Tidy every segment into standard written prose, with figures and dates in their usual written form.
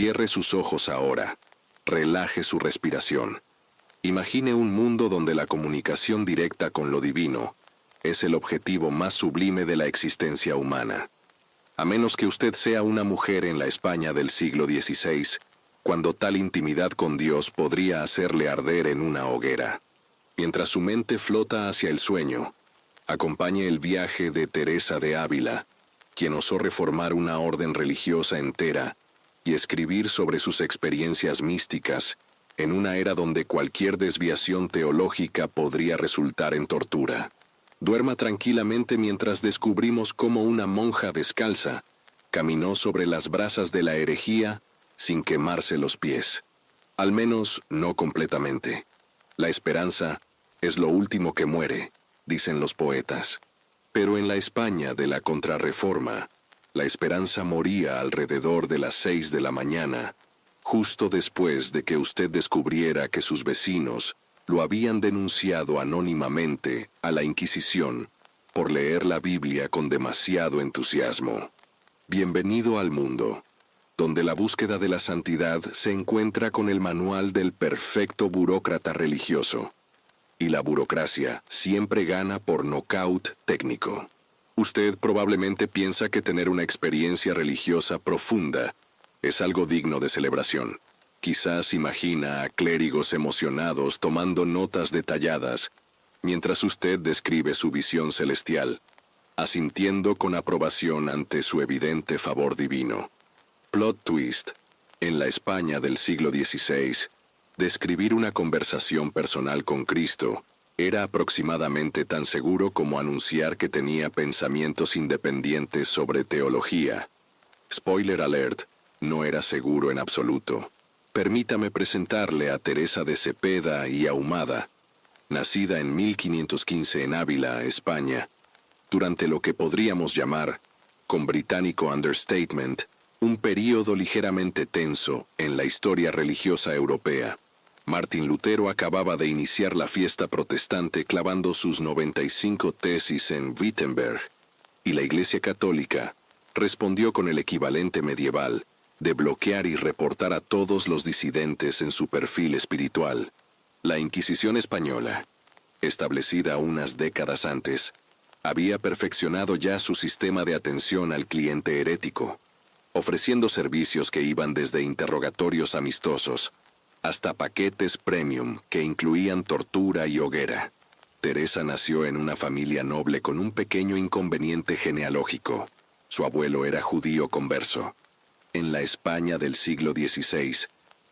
Cierre sus ojos ahora. Relaje su respiración. Imagine un mundo donde la comunicación directa con lo divino es el objetivo más sublime de la existencia humana. A menos que usted sea una mujer en la España del siglo XVI, cuando tal intimidad con Dios podría hacerle arder en una hoguera. Mientras su mente flota hacia el sueño, acompañe el viaje de Teresa de Ávila, quien osó reformar una orden religiosa entera y escribir sobre sus experiencias místicas en una era donde cualquier desviación teológica podría resultar en tortura. Duerma tranquilamente mientras descubrimos cómo una monja descalza caminó sobre las brasas de la herejía sin quemarse los pies. Al menos no completamente. La esperanza es lo último que muere, dicen los poetas. Pero en la España de la Contrarreforma, la esperanza moría alrededor de las 6 de la mañana, justo después de que usted descubriera que sus vecinos lo habían denunciado anónimamente a la Inquisición por leer la Biblia con demasiado entusiasmo. Bienvenido al mundo, donde la búsqueda de la santidad se encuentra con el manual del perfecto burócrata religioso, y la burocracia siempre gana por nocaut técnico. Usted probablemente piensa que tener una experiencia religiosa profunda es algo digno de celebración. Quizás imagina a clérigos emocionados tomando notas detalladas, mientras usted describe su visión celestial, asintiendo con aprobación ante su evidente favor divino. Plot twist. En la España del siglo XVI, describir una conversación personal con Cristo era aproximadamente tan seguro como anunciar que tenía pensamientos independientes sobre teología. Spoiler alert, no era seguro en absoluto. Permítame presentarle a Teresa de Cepeda y Ahumada, nacida en 1515 en Ávila, España, durante lo que podríamos llamar, con británico understatement, un período ligeramente tenso en la historia religiosa europea. Martín Lutero acababa de iniciar la fiesta protestante clavando sus 95 tesis en Wittenberg, y la Iglesia Católica respondió con el equivalente medieval de bloquear y reportar a todos los disidentes en su perfil espiritual. La Inquisición española, establecida unas décadas antes, había perfeccionado ya su sistema de atención al cliente herético, ofreciendo servicios que iban desde interrogatorios amistosos hasta paquetes premium que incluían tortura y hoguera. Teresa nació en una familia noble con un pequeño inconveniente genealógico. Su abuelo era judío converso. En la España del siglo XVI,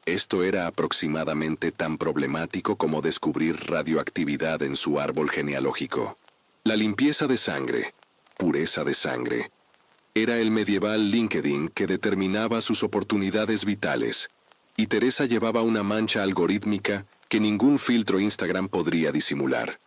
esto era aproximadamente tan problemático como descubrir radioactividad en su árbol genealógico. La limpieza de sangre, pureza de sangre, era el medieval LinkedIn que determinaba sus oportunidades vitales, y Teresa llevaba una mancha algorítmica que ningún filtro Instagram podría disimular.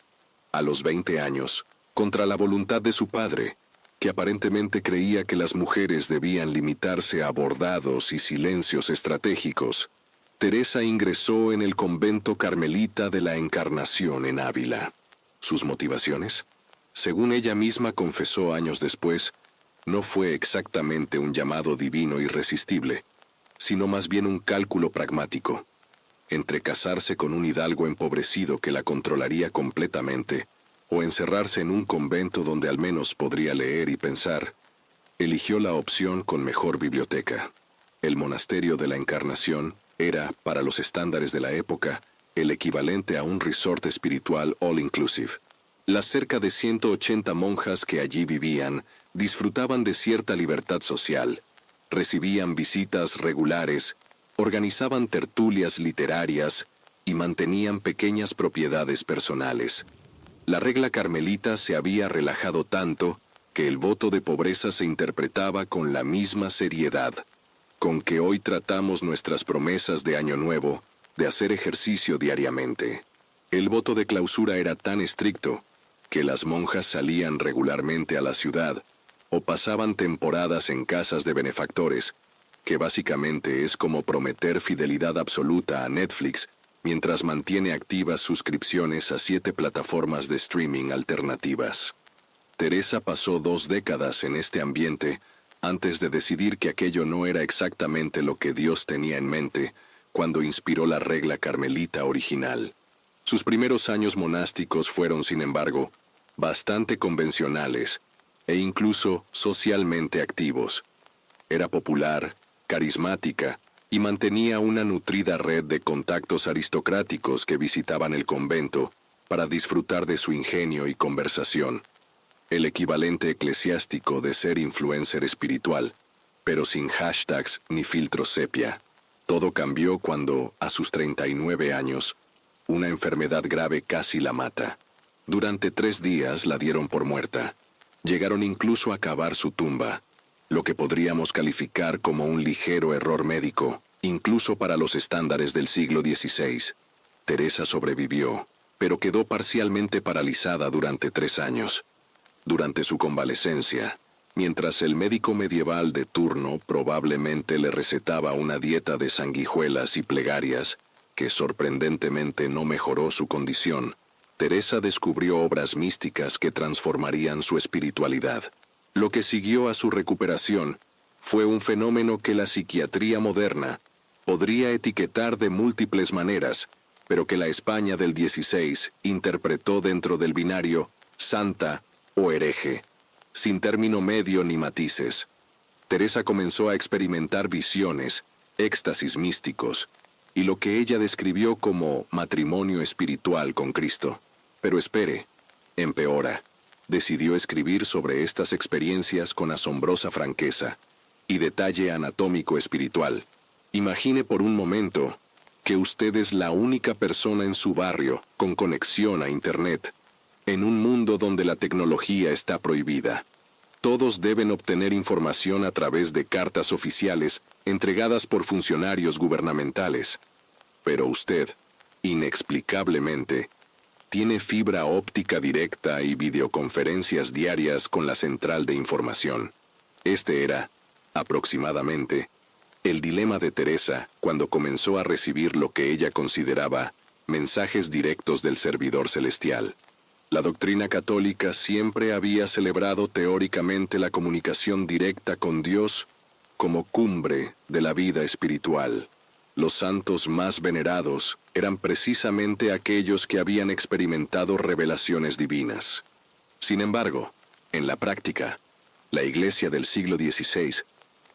A los 20 años, contra la voluntad de su padre, que aparentemente creía que las mujeres debían limitarse a bordados y silencios estratégicos, Teresa ingresó en el convento carmelita de la Encarnación en Ávila. ¿Sus motivaciones? Según ella misma confesó años después, no fue exactamente un llamado divino irresistible, sino más bien un cálculo pragmático. Entre casarse con un hidalgo empobrecido que la controlaría completamente, o encerrarse en un convento donde al menos podría leer y pensar, eligió la opción con mejor biblioteca. El monasterio de la Encarnación era, para los estándares de la época, el equivalente a un resort espiritual all-inclusive. Las cerca de 180 monjas que allí vivían disfrutaban de cierta libertad social, recibían visitas regulares, organizaban tertulias literarias y mantenían pequeñas propiedades personales. La regla carmelita se había relajado tanto que el voto de pobreza se interpretaba con la misma seriedad con que hoy tratamos nuestras promesas de Año Nuevo de hacer ejercicio diariamente. El voto de clausura era tan estricto que las monjas salían regularmente a la ciudad o pasaban temporadas en casas de benefactores, que básicamente es como prometer fidelidad absoluta a Netflix mientras mantiene activas suscripciones a 7 plataformas de streaming alternativas. Teresa pasó 2 décadas en este ambiente antes de decidir que aquello no era exactamente lo que Dios tenía en mente cuando inspiró la regla carmelita original. Sus primeros años monásticos fueron, sin embargo, bastante convencionales e incluso socialmente activos. Era popular, carismática y mantenía una nutrida red de contactos aristocráticos que visitaban el convento para disfrutar de su ingenio y conversación. El equivalente eclesiástico de ser influencer espiritual, pero sin hashtags ni filtros sepia. Todo cambió cuando, a sus 39 años, una enfermedad grave casi la mata. Durante 3 días la dieron por muerta. Llegaron incluso a cavar su tumba, lo que podríamos calificar como un ligero error médico, incluso para los estándares del siglo XVI. Teresa sobrevivió, pero quedó parcialmente paralizada durante 3 años. Durante su convalecencia, mientras el médico medieval de turno probablemente le recetaba una dieta de sanguijuelas y plegarias, que sorprendentemente no mejoró su condición, Teresa descubrió obras místicas que transformarían su espiritualidad. Lo que siguió a su recuperación fue un fenómeno que la psiquiatría moderna podría etiquetar de múltiples maneras, pero que la España del XVI interpretó dentro del binario santa o hereje, sin término medio ni matices. Teresa comenzó a experimentar visiones, éxtasis místicos, y lo que ella describió como matrimonio espiritual con Cristo. Pero espere, empeora. Decidió escribir sobre estas experiencias con asombrosa franqueza y detalle anatómico espiritual. Imagine por un momento que usted es la única persona en su barrio con conexión a Internet, en un mundo donde la tecnología está prohibida. Todos deben obtener información a través de cartas oficiales entregadas por funcionarios gubernamentales. Pero usted, inexplicablemente, tiene fibra óptica directa y videoconferencias diarias con la central de información. Este era, aproximadamente, el dilema de Teresa cuando comenzó a recibir lo que ella consideraba mensajes directos del servidor celestial. La doctrina católica siempre había celebrado teóricamente la comunicación directa con Dios como cumbre de la vida espiritual. Los santos más venerados eran precisamente aquellos que habían experimentado revelaciones divinas. Sin embargo, en la práctica, la Iglesia del siglo XVI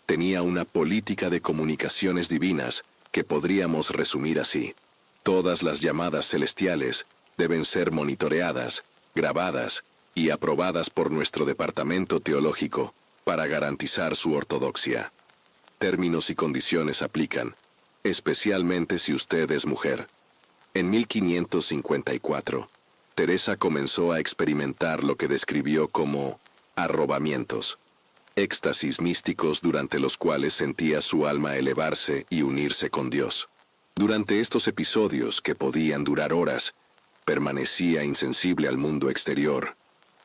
tenía una política de comunicaciones divinas que podríamos resumir así. Todas las llamadas celestiales deben ser monitoreadas, grabadas y aprobadas por nuestro departamento teológico para garantizar su ortodoxia. Términos y condiciones aplican, especialmente si usted es mujer. En 1554, Teresa comenzó a experimentar lo que describió como arrobamientos, éxtasis místicos durante los cuales sentía su alma elevarse y unirse con Dios. Durante estos episodios, que podían durar horas, permanecía insensible al mundo exterior,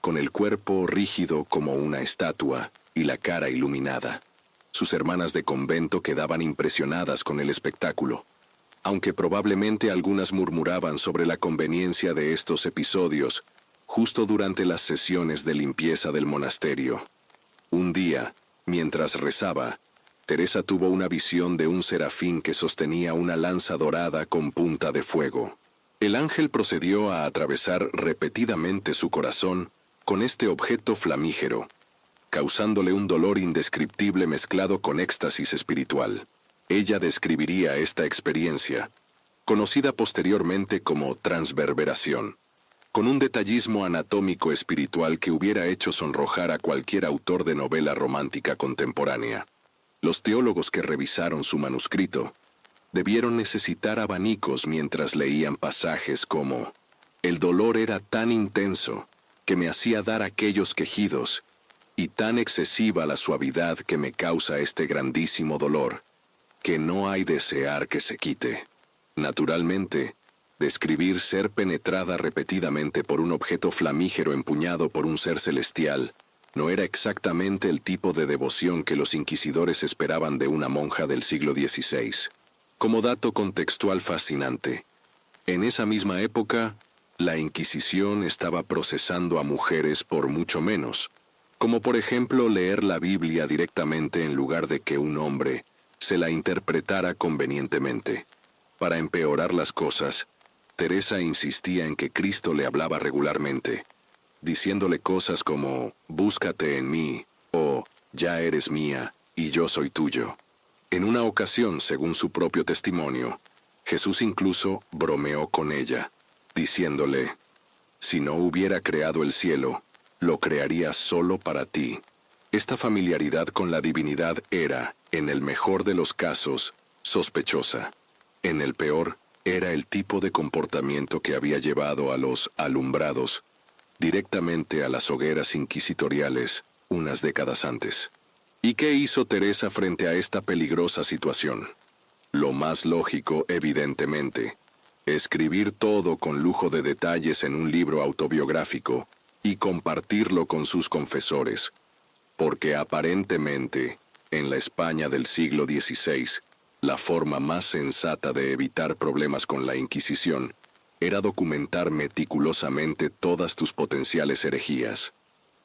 con el cuerpo rígido como una estatua y la cara iluminada. Sus hermanas de convento quedaban impresionadas con el espectáculo, aunque probablemente algunas murmuraban sobre la conveniencia de estos episodios justo durante las sesiones de limpieza del monasterio. Un día, mientras rezaba, Teresa tuvo una visión de un serafín que sostenía una lanza dorada con punta de fuego. El ángel procedió a atravesar repetidamente su corazón con este objeto flamígero, causándole un dolor indescriptible mezclado con éxtasis espiritual. Ella describiría esta experiencia, conocida posteriormente como transverberación, con un detallismo anatómico espiritual que hubiera hecho sonrojar a cualquier autor de novela romántica contemporánea. Los teólogos que revisaron su manuscrito debieron necesitar abanicos mientras leían pasajes como: «El dolor era tan intenso que me hacía dar aquellos quejidos, y tan excesiva la suavidad que me causa este grandísimo dolor, que no hay desear que se quite». Naturalmente, describir ser penetrada repetidamente por un objeto flamígero empuñado por un ser celestial no era exactamente el tipo de devoción que los inquisidores esperaban de una monja del siglo XVI. Como dato contextual fascinante, en esa misma época, la Inquisición estaba procesando a mujeres por mucho menos, como por ejemplo leer la Biblia directamente en lugar de que un hombre se la interpretara convenientemente. Para empeorar las cosas, Teresa insistía en que Cristo le hablaba regularmente, diciéndole cosas como «búscate en mí» o «ya eres mía y yo soy tuyo». En una ocasión, según su propio testimonio, Jesús incluso bromeó con ella, diciéndole «si no hubiera creado el cielo, lo crearía solo para ti». Esta familiaridad con la divinidad era, en el mejor de los casos, sospechosa. En el peor, era el tipo de comportamiento que había llevado a los alumbrados directamente a las hogueras inquisitoriales unas décadas antes. ¿Y qué hizo Teresa frente a esta peligrosa situación? Lo más lógico, evidentemente, escribir todo con lujo de detalles en un libro autobiográfico y compartirlo con sus confesores, porque aparentemente, en la España del siglo XVI, la forma más sensata de evitar problemas con la Inquisición era documentar meticulosamente todas tus potenciales herejías.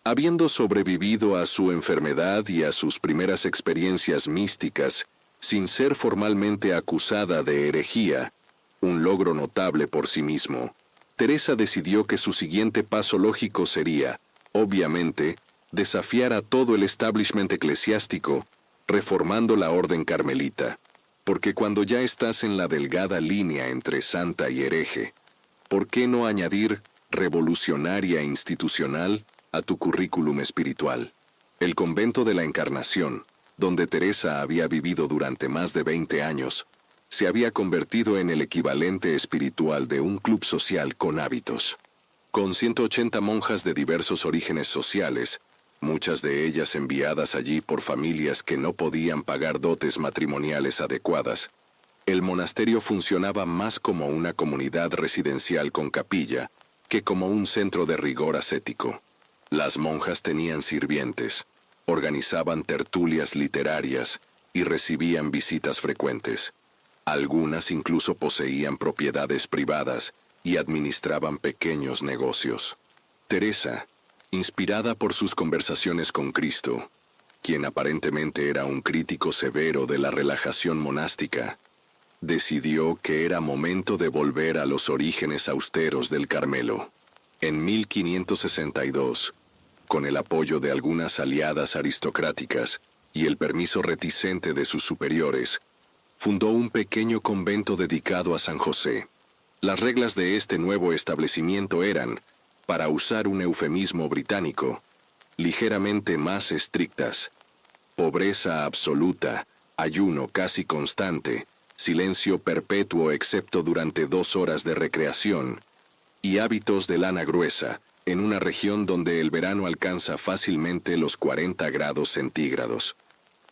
Habiendo sobrevivido a su enfermedad y a sus primeras experiencias místicas, sin ser formalmente acusada de herejía, un logro notable por sí mismo, Teresa decidió que su siguiente paso lógico sería, obviamente, desafiar a todo el establishment eclesiástico, reformando la orden carmelita. Porque cuando ya estás en la delgada línea entre santa y hereje, ¿por qué no añadir revolucionaria institucional a tu currículum espiritual? El convento de la Encarnación, donde Teresa había vivido durante más de 20 años, se había convertido en el equivalente espiritual de un club social con hábitos. Con 180 monjas de diversos orígenes sociales, muchas de ellas enviadas allí por familias que no podían pagar dotes matrimoniales adecuadas, el monasterio funcionaba más como una comunidad residencial con capilla que como un centro de rigor ascético. Las monjas tenían sirvientes, organizaban tertulias literarias y recibían visitas frecuentes. Algunas incluso poseían propiedades privadas y administraban pequeños negocios. Teresa, inspirada por sus conversaciones con Cristo, quien aparentemente era un crítico severo de la relajación monástica, decidió que era momento de volver a los orígenes austeros del Carmelo. En 1562, con el apoyo de algunas aliadas aristocráticas y el permiso reticente de sus superiores, fundó un pequeño convento dedicado a San José. Las reglas de este nuevo establecimiento eran, para usar un eufemismo británico, ligeramente más estrictas: pobreza absoluta, ayuno casi constante, silencio perpetuo excepto durante 2 horas de recreación, y hábitos de lana gruesa, en una región donde el verano alcanza fácilmente los 40 grados centígrados.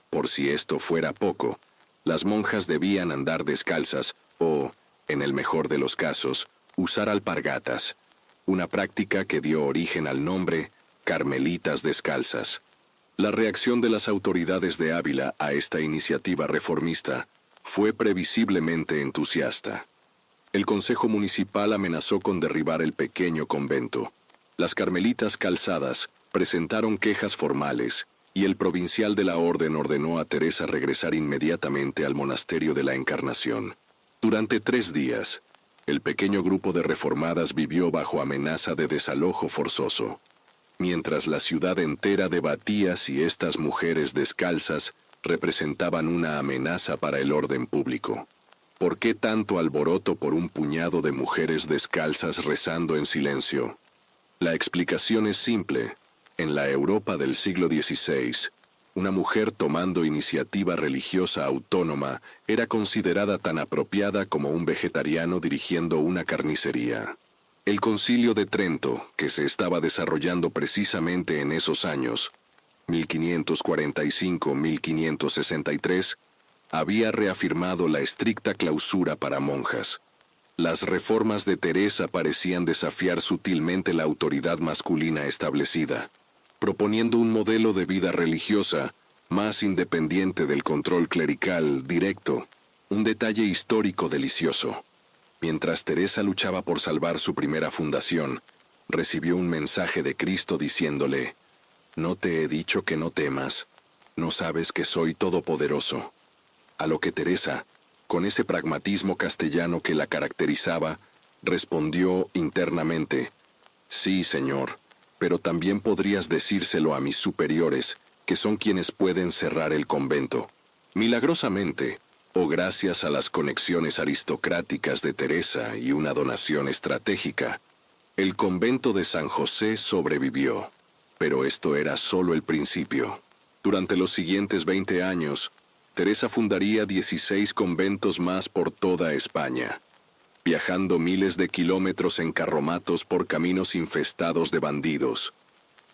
Por si esto fuera poco, las monjas debían andar descalzas o, en el mejor de los casos, usar alpargatas, una práctica que dio origen al nombre Carmelitas Descalzas. La reacción de las autoridades de Ávila a esta iniciativa reformista fue previsiblemente entusiasta. El Consejo Municipal amenazó con derribar el pequeño convento. Las carmelitas calzadas presentaron quejas formales y el provincial de la orden ordenó a Teresa regresar inmediatamente al monasterio de la Encarnación. Durante 3 días, el pequeño grupo de reformadas vivió bajo amenaza de desalojo forzoso, mientras la ciudad entera debatía si estas mujeres descalzas representaban una amenaza para el orden público. ¿Por qué tanto alboroto por un puñado de mujeres descalzas rezando en silencio? La explicación es simple. En la Europa del siglo XVI, una mujer tomando iniciativa religiosa autónoma era considerada tan apropiada como un vegetariano dirigiendo una carnicería. El Concilio de Trento, que se estaba desarrollando precisamente en esos años, 1545-1563, había reafirmado la estricta clausura para monjas. Las reformas de Teresa parecían desafiar sutilmente la autoridad masculina establecida, proponiendo un modelo de vida religiosa más independiente del control clerical directo, un detalle histórico delicioso. Mientras Teresa luchaba por salvar su primera fundación, recibió un mensaje de Cristo diciéndole: ¿No te he dicho que no temas? ¿No sabes que soy todopoderoso? A lo que Teresa, con ese pragmatismo castellano que la caracterizaba, respondió internamente: sí, señor, pero también podrías decírselo a mis superiores, que son quienes pueden cerrar el convento. Milagrosamente, o gracias a las conexiones aristocráticas de Teresa y una donación estratégica, el convento de San José sobrevivió. Pero esto era solo el principio. Durante los siguientes 20 años, Teresa fundaría 16 conventos más por toda España, viajando miles de kilómetros en carromatos por caminos infestados de bandidos,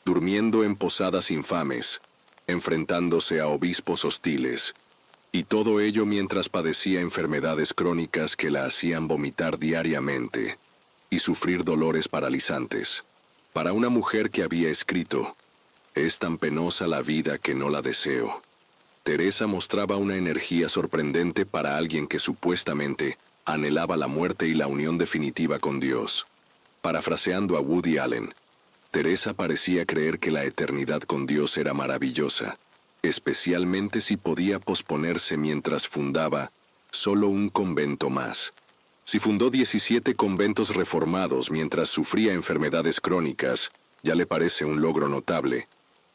durmiendo en posadas infames, enfrentándose a obispos hostiles, y todo ello mientras padecía enfermedades crónicas que la hacían vomitar diariamente y sufrir dolores paralizantes. Para una mujer que había escrito: «Es tan penosa la vida que no la deseo», Teresa mostraba una energía sorprendente para alguien que supuestamente anhelaba la muerte y la unión definitiva con Dios. Parafraseando a Woody Allen, Teresa parecía creer que la eternidad con Dios era maravillosa, especialmente si podía posponerse mientras fundaba solo un convento más. Si fundó 17 conventos reformados mientras sufría enfermedades crónicas, ya le parece un logro notable.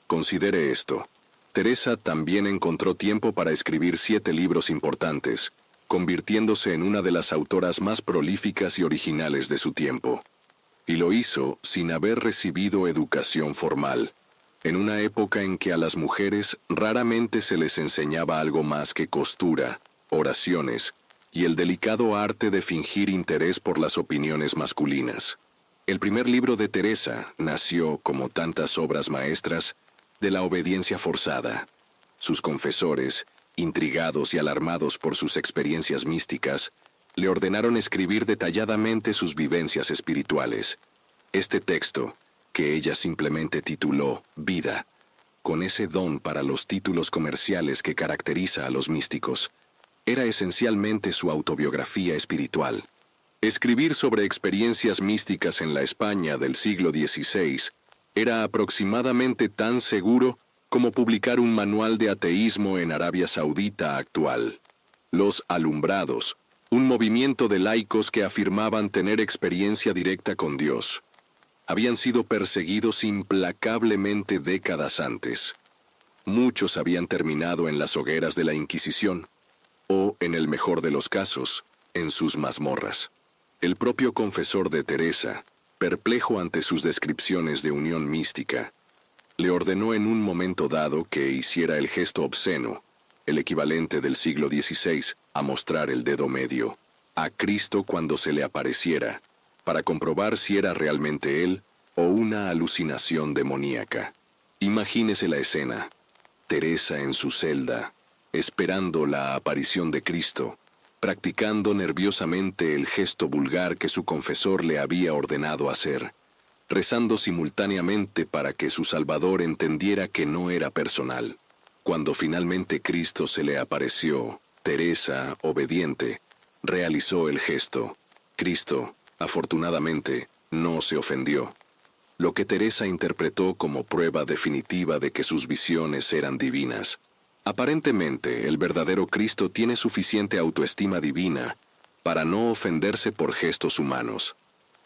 Considere esto: Teresa también encontró tiempo para escribir 7 libros importantes, convirtiéndose en una de las autoras más prolíficas y originales de su tiempo. Y lo hizo sin haber recibido educación formal, en una época en que a las mujeres raramente se les enseñaba algo más que costura, oraciones y el delicado arte de fingir interés por las opiniones masculinas. El primer libro de Teresa nació, como tantas obras maestras, de la obediencia forzada. Sus confesores, intrigados y alarmados por sus experiencias místicas, le ordenaron escribir detalladamente sus vivencias espirituales. Este texto, que ella simplemente tituló Vida, con ese don para los títulos comerciales que caracteriza a los místicos, era esencialmente su autobiografía espiritual. Escribir sobre experiencias místicas en la España del siglo XVI era aproximadamente tan seguro como publicar un manual de ateísmo en Arabia Saudita actual. Los alumbrados, un movimiento de laicos que afirmaban tener experiencia directa con Dios, habían sido perseguidos implacablemente décadas antes. Muchos habían terminado en las hogueras de la Inquisición, o, en el mejor de los casos, en sus mazmorras. El propio confesor de Teresa, perplejo ante sus descripciones de unión mística, le ordenó en un momento dado que hiciera el gesto obsceno, el equivalente del siglo XVI a mostrar el dedo medio, a Cristo cuando se le apareciera, para comprobar si era realmente él o una alucinación demoníaca. Imagínese la escena: Teresa en su celda, esperando la aparición de Cristo, practicando nerviosamente el gesto vulgar que su confesor le había ordenado hacer, rezando simultáneamente para que su Salvador entendiera que no era personal. Cuando finalmente Cristo se le apareció, Teresa, obediente, realizó el gesto. Cristo, afortunadamente, no se ofendió, lo que Teresa interpretó como prueba definitiva de que sus visiones eran divinas. Aparentemente, el verdadero Cristo tiene suficiente autoestima divina para no ofenderse por gestos humanos,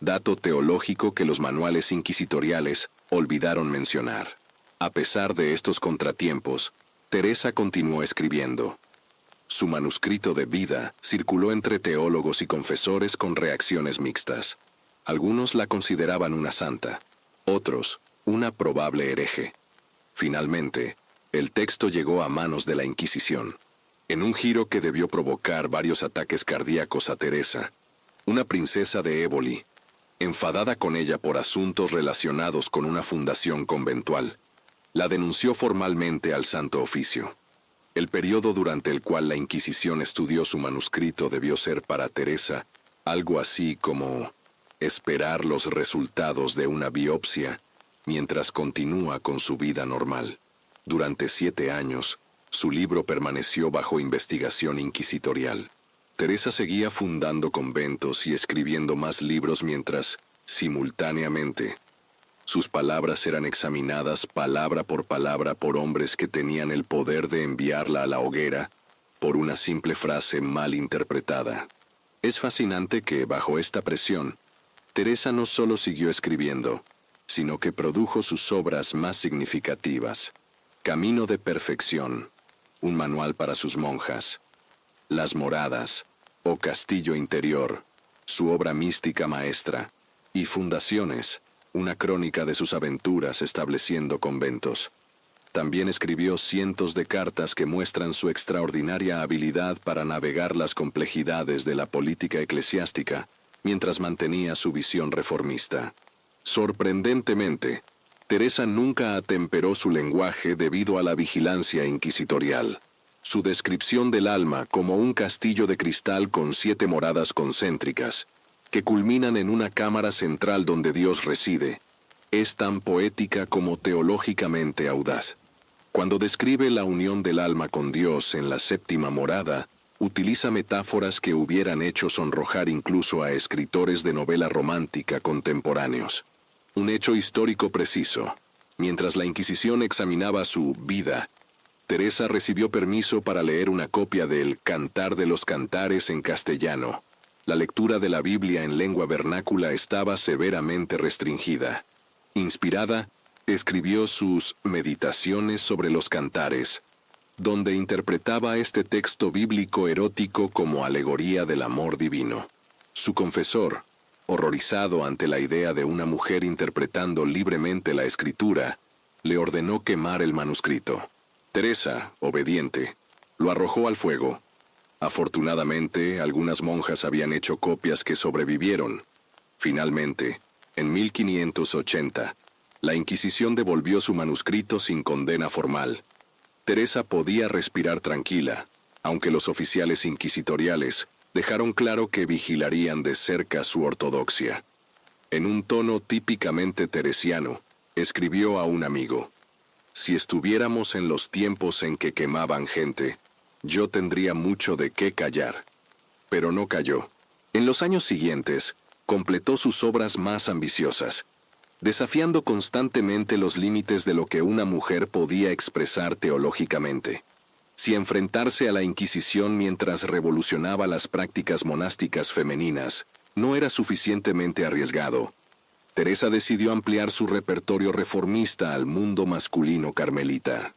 dato teológico que los manuales inquisitoriales olvidaron mencionar. A pesar de estos contratiempos, Teresa continuó escribiendo. Su manuscrito de Vida circuló entre teólogos y confesores con reacciones mixtas. Algunos la consideraban una santa, otros, una probable hereje. Finalmente, el texto llegó a manos de la Inquisición. En un giro que debió provocar varios ataques cardíacos a Teresa, una princesa de Éboli, enfadada con ella por asuntos relacionados con una fundación conventual, la denunció formalmente al Santo Oficio. El periodo durante el cual la Inquisición estudió su manuscrito debió ser para Teresa algo así como esperar los resultados de una biopsia mientras continúa con su vida normal. Durante 7 años, su libro permaneció bajo investigación inquisitorial. Teresa seguía fundando conventos y escribiendo más libros mientras, simultáneamente, Sus palabras eran examinadas palabra por hombres que tenían el poder de enviarla a la hoguera por una simple frase mal interpretada. Es fascinante que, bajo esta presión, Teresa no solo siguió escribiendo, sino que produjo sus obras más significativas. Camino de Perfección, un manual para sus monjas. Las Moradas, o Castillo Interior, su obra mística maestra. Y Fundaciones, una crónica de sus aventuras estableciendo conventos. También escribió cientos de cartas que muestran su extraordinaria habilidad para navegar las complejidades de la política eclesiástica, mientras mantenía su visión reformista. Sorprendentemente, Teresa nunca atemperó su lenguaje debido a la vigilancia inquisitorial. Su descripción del alma como un castillo de cristal con 7 moradas concéntricas, que culminan en una cámara central donde Dios reside, es tan poética como teológicamente audaz. Cuando describe la unión del alma con Dios en la 7ª morada, utiliza metáforas que hubieran hecho sonrojar incluso a escritores de novela romántica contemporáneos. Un hecho histórico preciso. Mientras la Inquisición examinaba su vida, Teresa recibió permiso para leer una copia del Cantar de los Cantares en castellano. La lectura de la Biblia en lengua vernácula estaba severamente restringida. Inspirada, escribió sus Meditaciones sobre los Cantares, donde interpretaba este texto bíblico erótico como alegoría del amor divino. Su confesor, horrorizado ante la idea de una mujer interpretando libremente la escritura, le ordenó quemar el manuscrito. Teresa, obediente, lo arrojó al fuego. Afortunadamente, algunas monjas habían hecho copias que sobrevivieron. Finalmente, en 1580, la Inquisición devolvió su manuscrito sin condena formal. Teresa podía respirar tranquila, aunque los oficiales inquisitoriales dejaron claro que vigilarían de cerca su ortodoxia. En un tono típicamente teresiano, escribió a un amigo: «Si estuviéramos en los tiempos en que quemaban gente, yo tendría mucho de qué callar». Pero no calló. En los años siguientes, completó sus obras más ambiciosas, desafiando constantemente los límites de lo que una mujer podía expresar teológicamente. Si enfrentarse a la Inquisición mientras revolucionaba las prácticas monásticas femeninas no era suficientemente arriesgado, Teresa decidió ampliar su repertorio reformista al mundo masculino carmelita.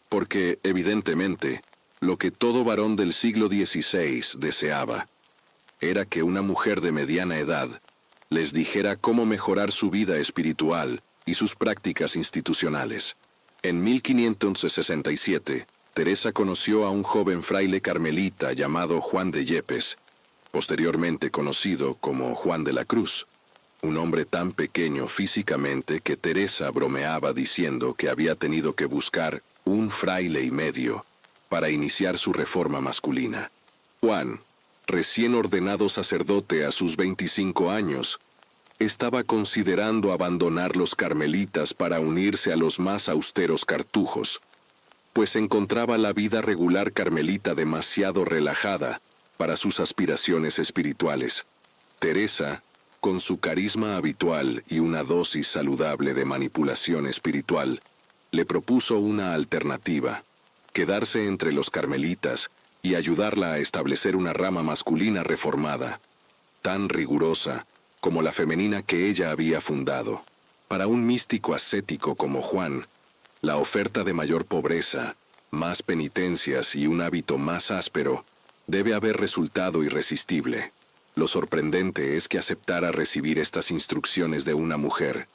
Porque, evidentemente, lo que todo varón del siglo XVI deseaba era que una mujer de mediana edad les dijera cómo mejorar su vida espiritual y sus prácticas institucionales. En 1567, Teresa conoció a un joven fraile carmelita llamado Juan de Yepes, posteriormente conocido como Juan de la Cruz, un hombre tan pequeño físicamente que Teresa bromeaba diciendo que había tenido que buscar un fraile y medio para iniciar su reforma masculina. Juan, recién ordenado sacerdote a sus 25 años, estaba considerando abandonar los carmelitas para unirse a los más austeros cartujos, pues encontraba la vida regular carmelita demasiado relajada para sus aspiraciones espirituales. Teresa, con su carisma habitual y una dosis saludable de manipulación espiritual, le propuso una alternativa: quedarse entre los carmelitas y ayudarla a establecer una rama masculina reformada, tan rigurosa como la femenina que ella había fundado. Para un místico ascético como Juan, la oferta de mayor pobreza, más penitencias y un hábito más áspero debe haber resultado irresistible. Lo sorprendente es que aceptara recibir estas instrucciones de una mujer,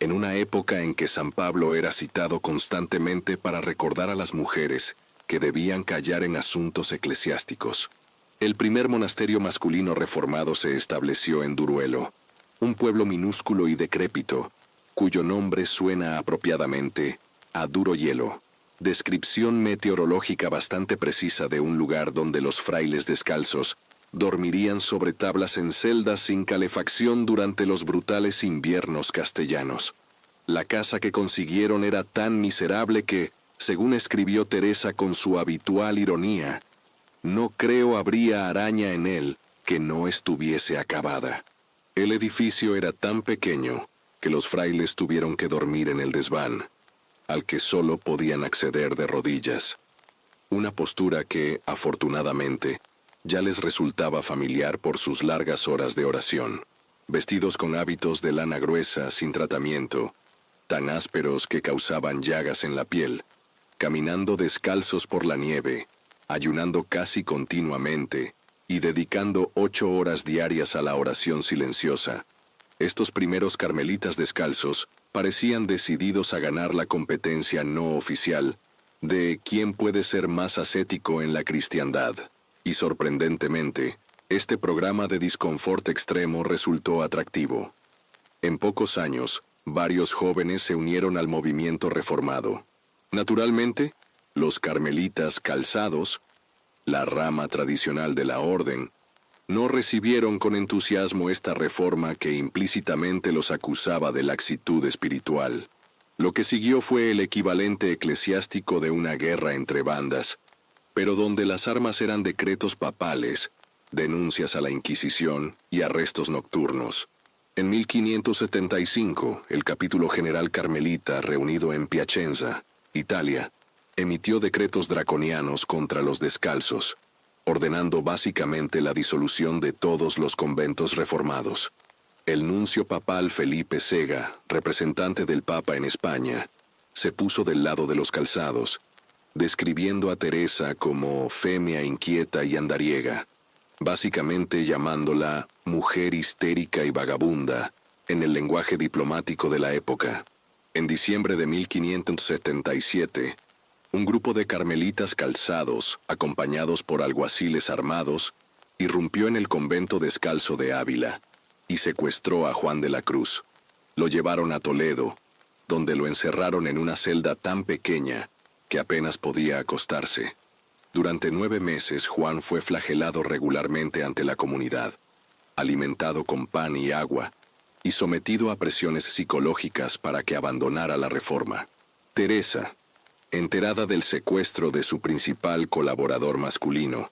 en una época en que San Pablo era citado constantemente para recordar a las mujeres que debían callar en asuntos eclesiásticos. El primer monasterio masculino reformado se estableció en Duruelo, un pueblo minúsculo y decrépito, cuyo nombre suena apropiadamente a duro hielo. Descripción meteorológica bastante precisa de un lugar donde los frailes descalzos dormirían sobre tablas en celdas sin calefacción durante los brutales inviernos castellanos. La casa que consiguieron era tan miserable que, según escribió Teresa con su habitual ironía, «no creo habría araña en él que no estuviese acabada». El edificio era tan pequeño que los frailes tuvieron que dormir en el desván, al que solo podían acceder de rodillas. Una postura que, afortunadamente, ya les resultaba familiar por sus largas horas de oración. Vestidos con hábitos de lana gruesa sin tratamiento, tan ásperos que causaban llagas en la piel, caminando descalzos por la nieve, ayunando casi continuamente y dedicando 8 horas diarias a la oración silenciosa, estos primeros carmelitas descalzos parecían decididos a ganar la competencia no oficial de quién puede ser más ascético en la cristiandad. Y sorprendentemente, este programa de disconfort extremo resultó atractivo. En pocos años, varios jóvenes se unieron al movimiento reformado. Naturalmente, los carmelitas calzados, la rama tradicional de la orden, no recibieron con entusiasmo esta reforma que implícitamente los acusaba de laxitud espiritual. Lo que siguió fue el equivalente eclesiástico de una guerra entre bandas, pero donde las armas eran decretos papales, denuncias a la Inquisición y arrestos nocturnos. En 1575, el capítulo general carmelita, reunido en Piacenza, Italia, emitió decretos draconianos contra los descalzos, ordenando básicamente la disolución de todos los conventos reformados. El nuncio papal Felipe Sega, representante del Papa en España, se puso del lado de los calzados, describiendo a Teresa como femia inquieta y andariega, básicamente llamándola mujer histérica y vagabunda, en el lenguaje diplomático de la época. En diciembre de 1577, un grupo de carmelitas calzados, acompañados por alguaciles armados, irrumpió en el convento descalzo de Ávila y secuestró a Juan de la Cruz. Lo llevaron a Toledo, donde lo encerraron en una celda tan pequeña que apenas podía acostarse. Durante 9 meses Juan fue flagelado regularmente ante la comunidad, alimentado con pan y agua, y sometido a presiones psicológicas para que abandonara la reforma. Teresa, enterada del secuestro de su principal colaborador masculino,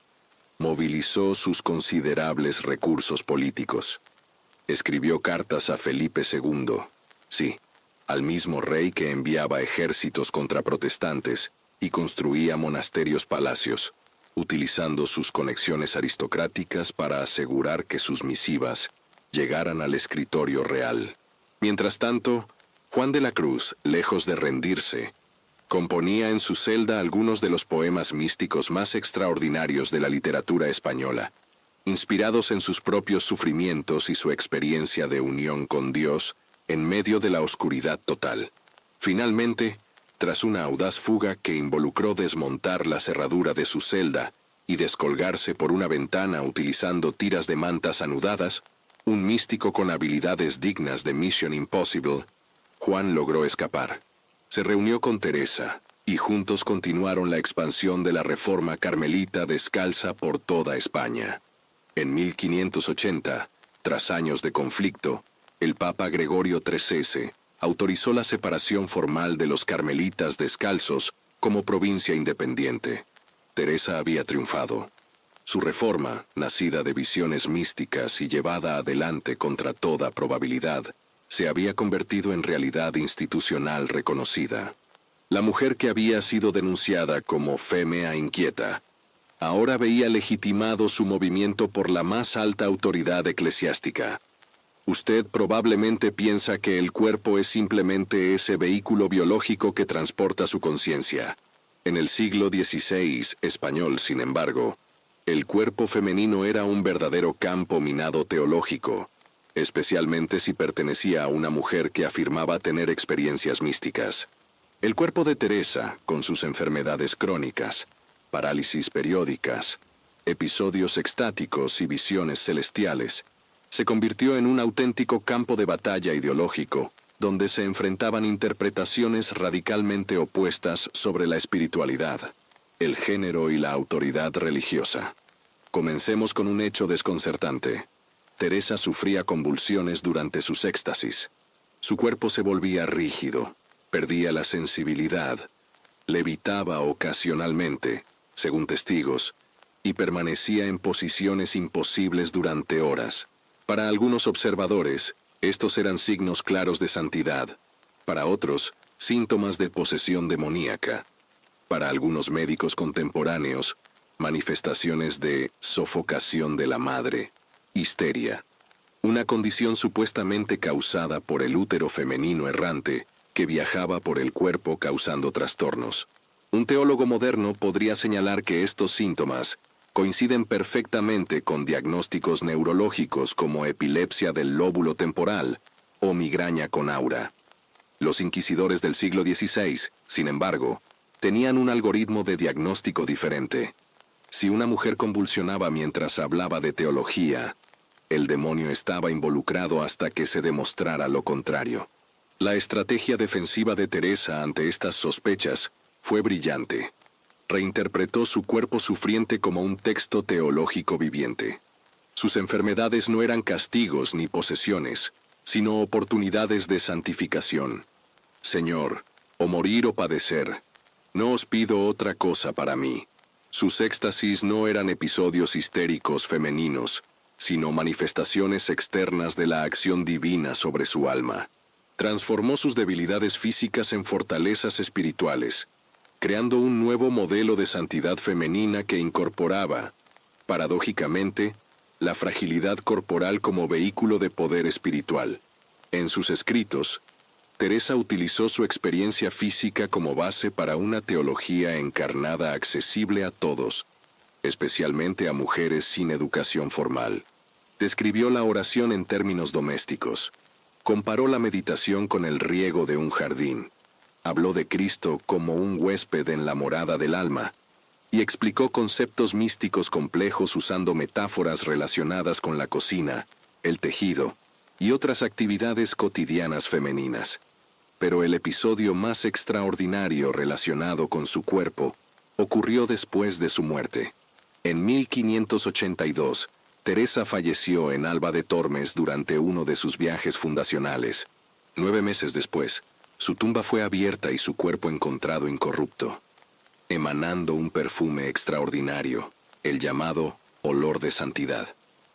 movilizó sus considerables recursos políticos. Escribió cartas a Felipe II, sí, al mismo rey que enviaba ejércitos contra protestantes y construía monasterios palacios, utilizando sus conexiones aristocráticas para asegurar que sus misivas llegaran al escritorio real. Mientras tanto, Juan de la Cruz, lejos de rendirse, componía en su celda algunos de los poemas místicos más extraordinarios de la literatura española, inspirados en sus propios sufrimientos y su experiencia de unión con Dios en medio de la oscuridad total. Finalmente, tras una audaz fuga que involucró desmontar la cerradura de su celda y descolgarse por una ventana utilizando tiras de mantas anudadas, un místico con habilidades dignas de Mission Impossible, Juan logró escapar. Se reunió con Teresa, y juntos continuaron la expansión de la reforma carmelita descalza por toda España. En 1580, tras años de conflicto, el Papa Gregorio XIII autorizó la separación formal de los carmelitas descalzos como provincia independiente. Teresa había triunfado. Su reforma, nacida de visiones místicas y llevada adelante contra toda probabilidad, se había convertido en realidad institucional reconocida. La mujer que había sido denunciada como femea inquieta, ahora veía legitimado su movimiento por la más alta autoridad eclesiástica. Usted probablemente piensa que el cuerpo es simplemente ese vehículo biológico que transporta su conciencia. En el siglo XVI español, sin embargo, el cuerpo femenino era un verdadero campo minado teológico, especialmente si pertenecía a una mujer que afirmaba tener experiencias místicas. El cuerpo de Teresa, con sus enfermedades crónicas, parálisis periódicas, episodios extáticos y visiones celestiales, se convirtió en un auténtico campo de batalla ideológico, donde se enfrentaban interpretaciones radicalmente opuestas sobre la espiritualidad, el género y la autoridad religiosa. Comencemos con un hecho desconcertante. Teresa sufría convulsiones durante sus éxtasis. Su cuerpo se volvía rígido, perdía la sensibilidad, levitaba ocasionalmente, según testigos, y permanecía en posiciones imposibles durante horas. Para algunos observadores, Estos eran signos claros de santidad. Para otros, síntomas de posesión demoníaca. Para algunos médicos contemporáneos, manifestaciones de sofocación de la madre, histeria, una condición supuestamente causada por el útero femenino errante que viajaba por el cuerpo causando trastornos. Un teólogo moderno podría señalar que estos síntomas coinciden perfectamente con diagnósticos neurológicos como epilepsia del lóbulo temporal o migraña con aura. Los inquisidores del siglo XVI, sin embargo, tenían un algoritmo de diagnóstico diferente. Si una mujer convulsionaba mientras hablaba de teología, el demonio estaba involucrado hasta que se demostrara lo contrario. La estrategia defensiva de Teresa ante estas sospechas fue brillante. Reinterpretó su cuerpo sufriente como un texto teológico viviente. Sus enfermedades no eran castigos ni posesiones, sino oportunidades de santificación. Señor, o morir o padecer, no os pido otra cosa para mí. Sus éxtasis no eran episodios histéricos femeninos, sino manifestaciones externas de la acción divina sobre su alma. Transformó sus debilidades físicas en fortalezas espirituales, creando un nuevo modelo de santidad femenina que incorporaba, paradójicamente, la fragilidad corporal como vehículo de poder espiritual. En sus escritos, Teresa utilizó su experiencia física como base para una teología encarnada accesible a todos, especialmente a mujeres sin educación formal. Describió la oración en términos domésticos. Comparó la meditación con el riego de un jardín. Habló de Cristo como un huésped en la morada del alma, y explicó conceptos místicos complejos usando metáforas relacionadas con la cocina, el tejido y otras actividades cotidianas femeninas. Pero el episodio más extraordinario relacionado con su cuerpo ocurrió después de su muerte. En 1582, Teresa falleció en Alba de Tormes durante uno de sus viajes fundacionales. 9 meses después, su tumba fue abierta y su cuerpo encontrado incorrupto, emanando un perfume extraordinario, el llamado olor de santidad.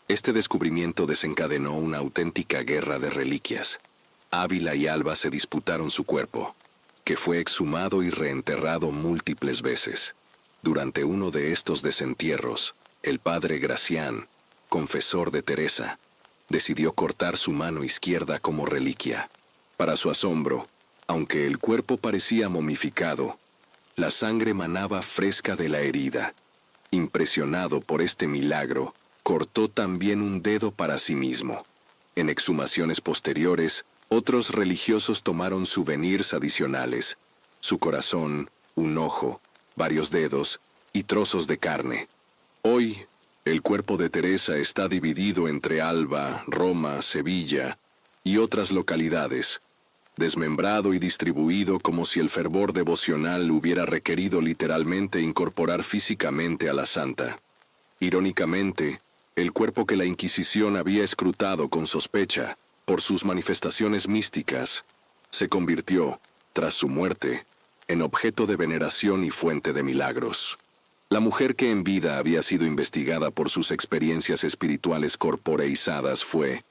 Este descubrimiento desencadenó una auténtica guerra de reliquias. Ávila y Alba se disputaron su cuerpo, que fue exhumado y reenterrado múltiples veces. Durante uno de estos desentierros, el padre Gracián, confesor de Teresa, decidió cortar su mano izquierda como reliquia. Para su asombro, aunque el cuerpo parecía momificado, la sangre manaba fresca de la herida. Impresionado por este milagro, cortó también un dedo para sí mismo. En exhumaciones posteriores, otros religiosos tomaron souvenirs adicionales: su corazón, un ojo, varios dedos y trozos de carne. Hoy, el cuerpo de Teresa está dividido entre Alba, Roma, Sevilla y otras localidades, desmembrado y distribuido como si el fervor devocional hubiera requerido literalmente incorporar físicamente a la santa. Irónicamente, el cuerpo que la Inquisición había escrutado con sospecha por sus manifestaciones místicas, se convirtió, tras su muerte, en objeto de veneración y fuente de milagros. La mujer que en vida había sido investigada por sus experiencias espirituales corporeizadas fue,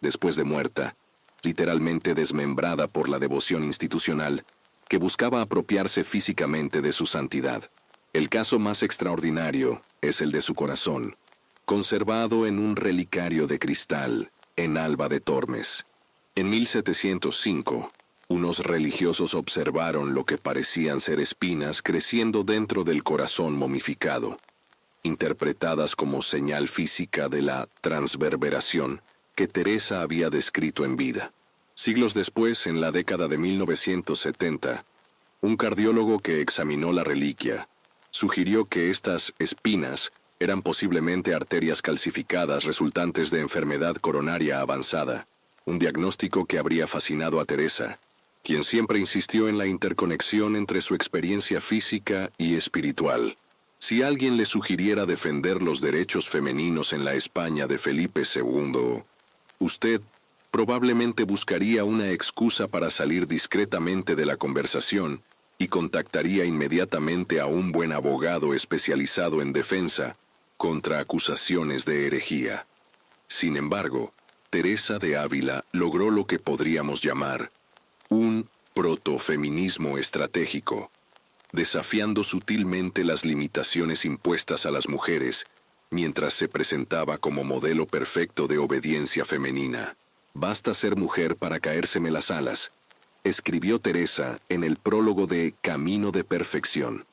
después de muerta, literalmente desmembrada por la devoción institucional que buscaba apropiarse físicamente de su santidad. El caso más extraordinario es el de su corazón, conservado en un relicario de cristal en Alba de Tormes. En 1705, unos religiosos observaron lo que parecían ser espinas creciendo dentro del corazón momificado, interpretadas como señal física de la transverberación que Teresa había descrito en vida. Siglos después, en la década de 1970, un cardiólogo que examinó la reliquia sugirió que estas espinas eran posiblemente arterias calcificadas resultantes de enfermedad coronaria avanzada, un diagnóstico que habría fascinado a Teresa, quien siempre insistió en la interconexión entre su experiencia física y espiritual. Si alguien le sugiriera defender los derechos femeninos en la España de Felipe II, usted probablemente buscaría una excusa para salir discretamente de la conversación y contactaría inmediatamente a un buen abogado especializado en defensa contra acusaciones de herejía. Sin embargo, Teresa de Ávila logró lo que podríamos llamar un protofeminismo estratégico, desafiando sutilmente las limitaciones impuestas a las mujeres, mientras se presentaba como modelo perfecto de obediencia femenina. «Basta ser mujer para caérseme las alas», escribió Teresa en el prólogo de Camino de Perfección,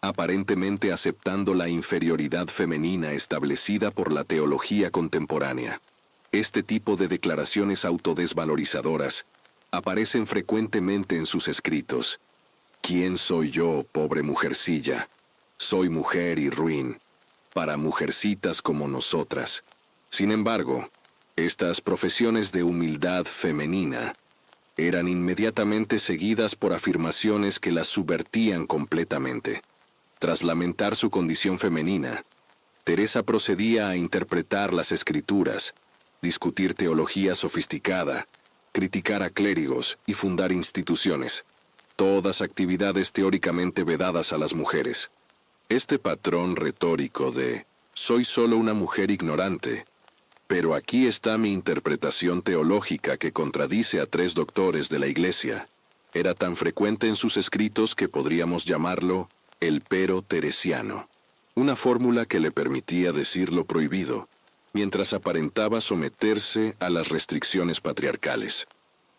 aparentemente aceptando la inferioridad femenina establecida por la teología contemporánea. Este tipo de declaraciones autodesvalorizadoras aparecen frecuentemente en sus escritos. «¿Quién soy yo, pobre mujercilla? Soy mujer y ruin, para mujercitas como nosotras». Sin embargo, estas profesiones de humildad femenina eran inmediatamente seguidas por afirmaciones que las subvertían completamente. Tras lamentar su condición femenina, Teresa procedía a interpretar las escrituras, discutir teología sofisticada, criticar a clérigos y fundar instituciones, todas actividades teóricamente vedadas a las mujeres. Este patrón retórico de «soy solo una mujer ignorante, pero aquí está mi interpretación teológica que contradice a 3 doctores de la Iglesia», era tan frecuente en sus escritos que podríamos llamarlo el pero teresiano, una fórmula que le permitía decir lo prohibido, mientras aparentaba someterse a las restricciones patriarcales.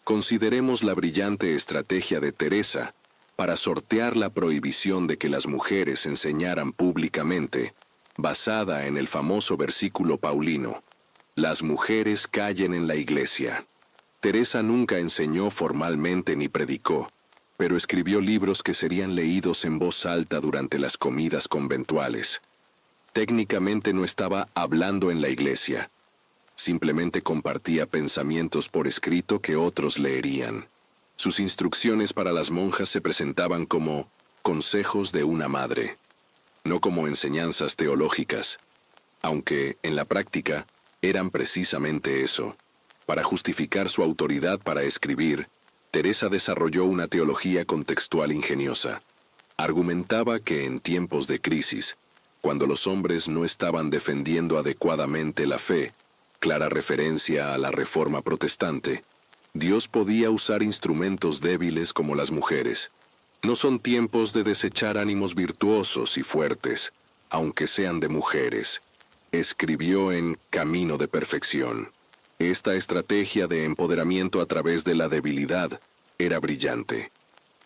Consideremos la brillante estrategia de Teresa para sortear la prohibición de que las mujeres enseñaran públicamente, basada en el famoso versículo paulino: «Las mujeres callen en la iglesia». Teresa nunca enseñó formalmente ni predicó, pero escribió libros que serían leídos en voz alta durante las comidas conventuales. Técnicamente no estaba hablando en la iglesia, simplemente compartía pensamientos por escrito que otros leerían. Sus instrucciones para las monjas se presentaban como consejos de una madre, no como enseñanzas teológicas, aunque, en la práctica, eran precisamente eso. Para justificar su autoridad para escribir, Teresa desarrolló una teología contextual ingeniosa. Argumentaba que en tiempos de crisis, cuando los hombres no estaban defendiendo adecuadamente la fe, clara referencia a la Reforma protestante, Dios podía usar instrumentos débiles como las mujeres. No son tiempos de desechar ánimos virtuosos y fuertes, aunque sean de mujeres, escribió en Camino de Perfección. Esta estrategia de empoderamiento a través de la debilidad era brillante.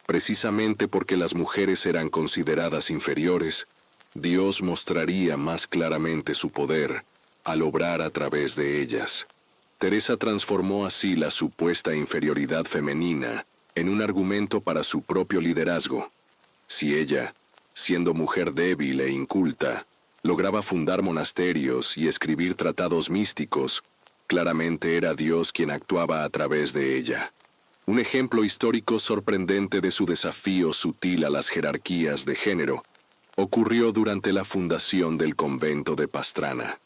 Precisamente porque las mujeres eran consideradas inferiores, Dios mostraría más claramente su poder al obrar a través de ellas. Teresa transformó así la supuesta inferioridad femenina en un argumento para su propio liderazgo. Si ella, siendo mujer débil e inculta, lograba fundar monasterios y escribir tratados místicos, claramente era Dios quien actuaba a través de ella. Un ejemplo histórico sorprendente de su desafío sutil a las jerarquías de género ocurrió durante la fundación del convento de Pastrana.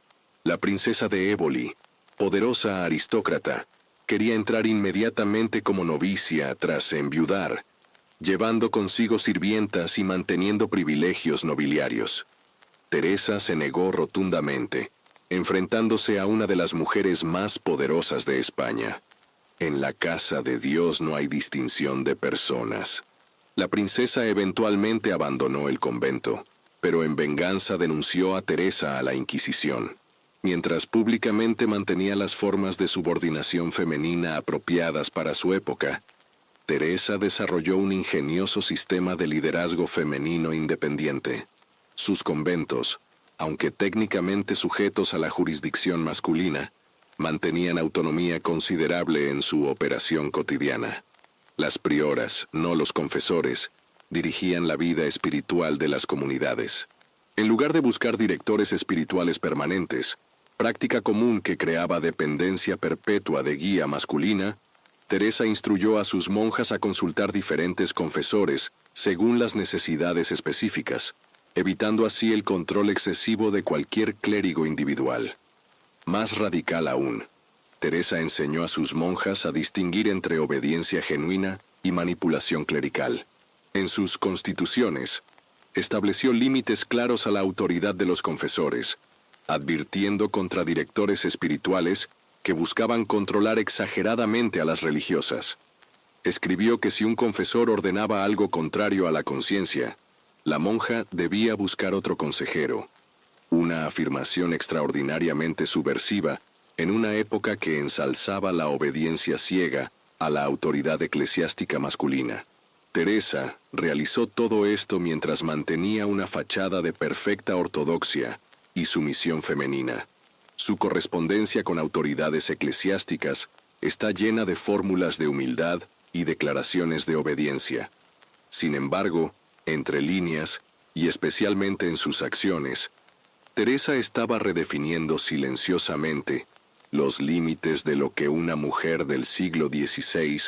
La princesa de Éboli, poderosa aristócrata, quería entrar inmediatamente como novicia tras enviudar, llevando consigo sirvientas y manteniendo privilegios nobiliarios. Teresa se negó rotundamente, enfrentándose a una de las mujeres más poderosas de España. En la casa de Dios no hay distinción de personas. La princesa eventualmente abandonó el convento, pero en venganza denunció a Teresa a la Inquisición. Mientras públicamente mantenía las formas de subordinación femenina apropiadas para su época, Teresa desarrolló un ingenioso sistema de liderazgo femenino independiente. Sus conventos, aunque técnicamente sujetos a la jurisdicción masculina, mantenían autonomía considerable en su operación cotidiana. Las prioras, no los confesores, dirigían la vida espiritual de las comunidades. En lugar de buscar directores espirituales permanentes, práctica común que creaba dependencia perpetua de guía masculina, Teresa instruyó a sus monjas a consultar diferentes confesores según las necesidades específicas, evitando así el control excesivo de cualquier clérigo individual. Más radical aún, Teresa enseñó a sus monjas a distinguir entre obediencia genuina y manipulación clerical. En sus constituciones, estableció límites claros a la autoridad de los confesores, advirtiendo contra directores espirituales que buscaban controlar exageradamente a las religiosas. Escribió que si un confesor ordenaba algo contrario a la conciencia, la monja debía buscar otro consejero. Una afirmación extraordinariamente subversiva en una época que ensalzaba la obediencia ciega a la autoridad eclesiástica masculina. Teresa realizó todo esto mientras mantenía una fachada de perfecta ortodoxia y sumisión femenina. Su correspondencia con autoridades eclesiásticas está llena de fórmulas de humildad y declaraciones de obediencia. Sin embargo, entre líneas, y especialmente en sus acciones, Teresa estaba redefiniendo silenciosamente los límites de lo que una mujer del siglo XVI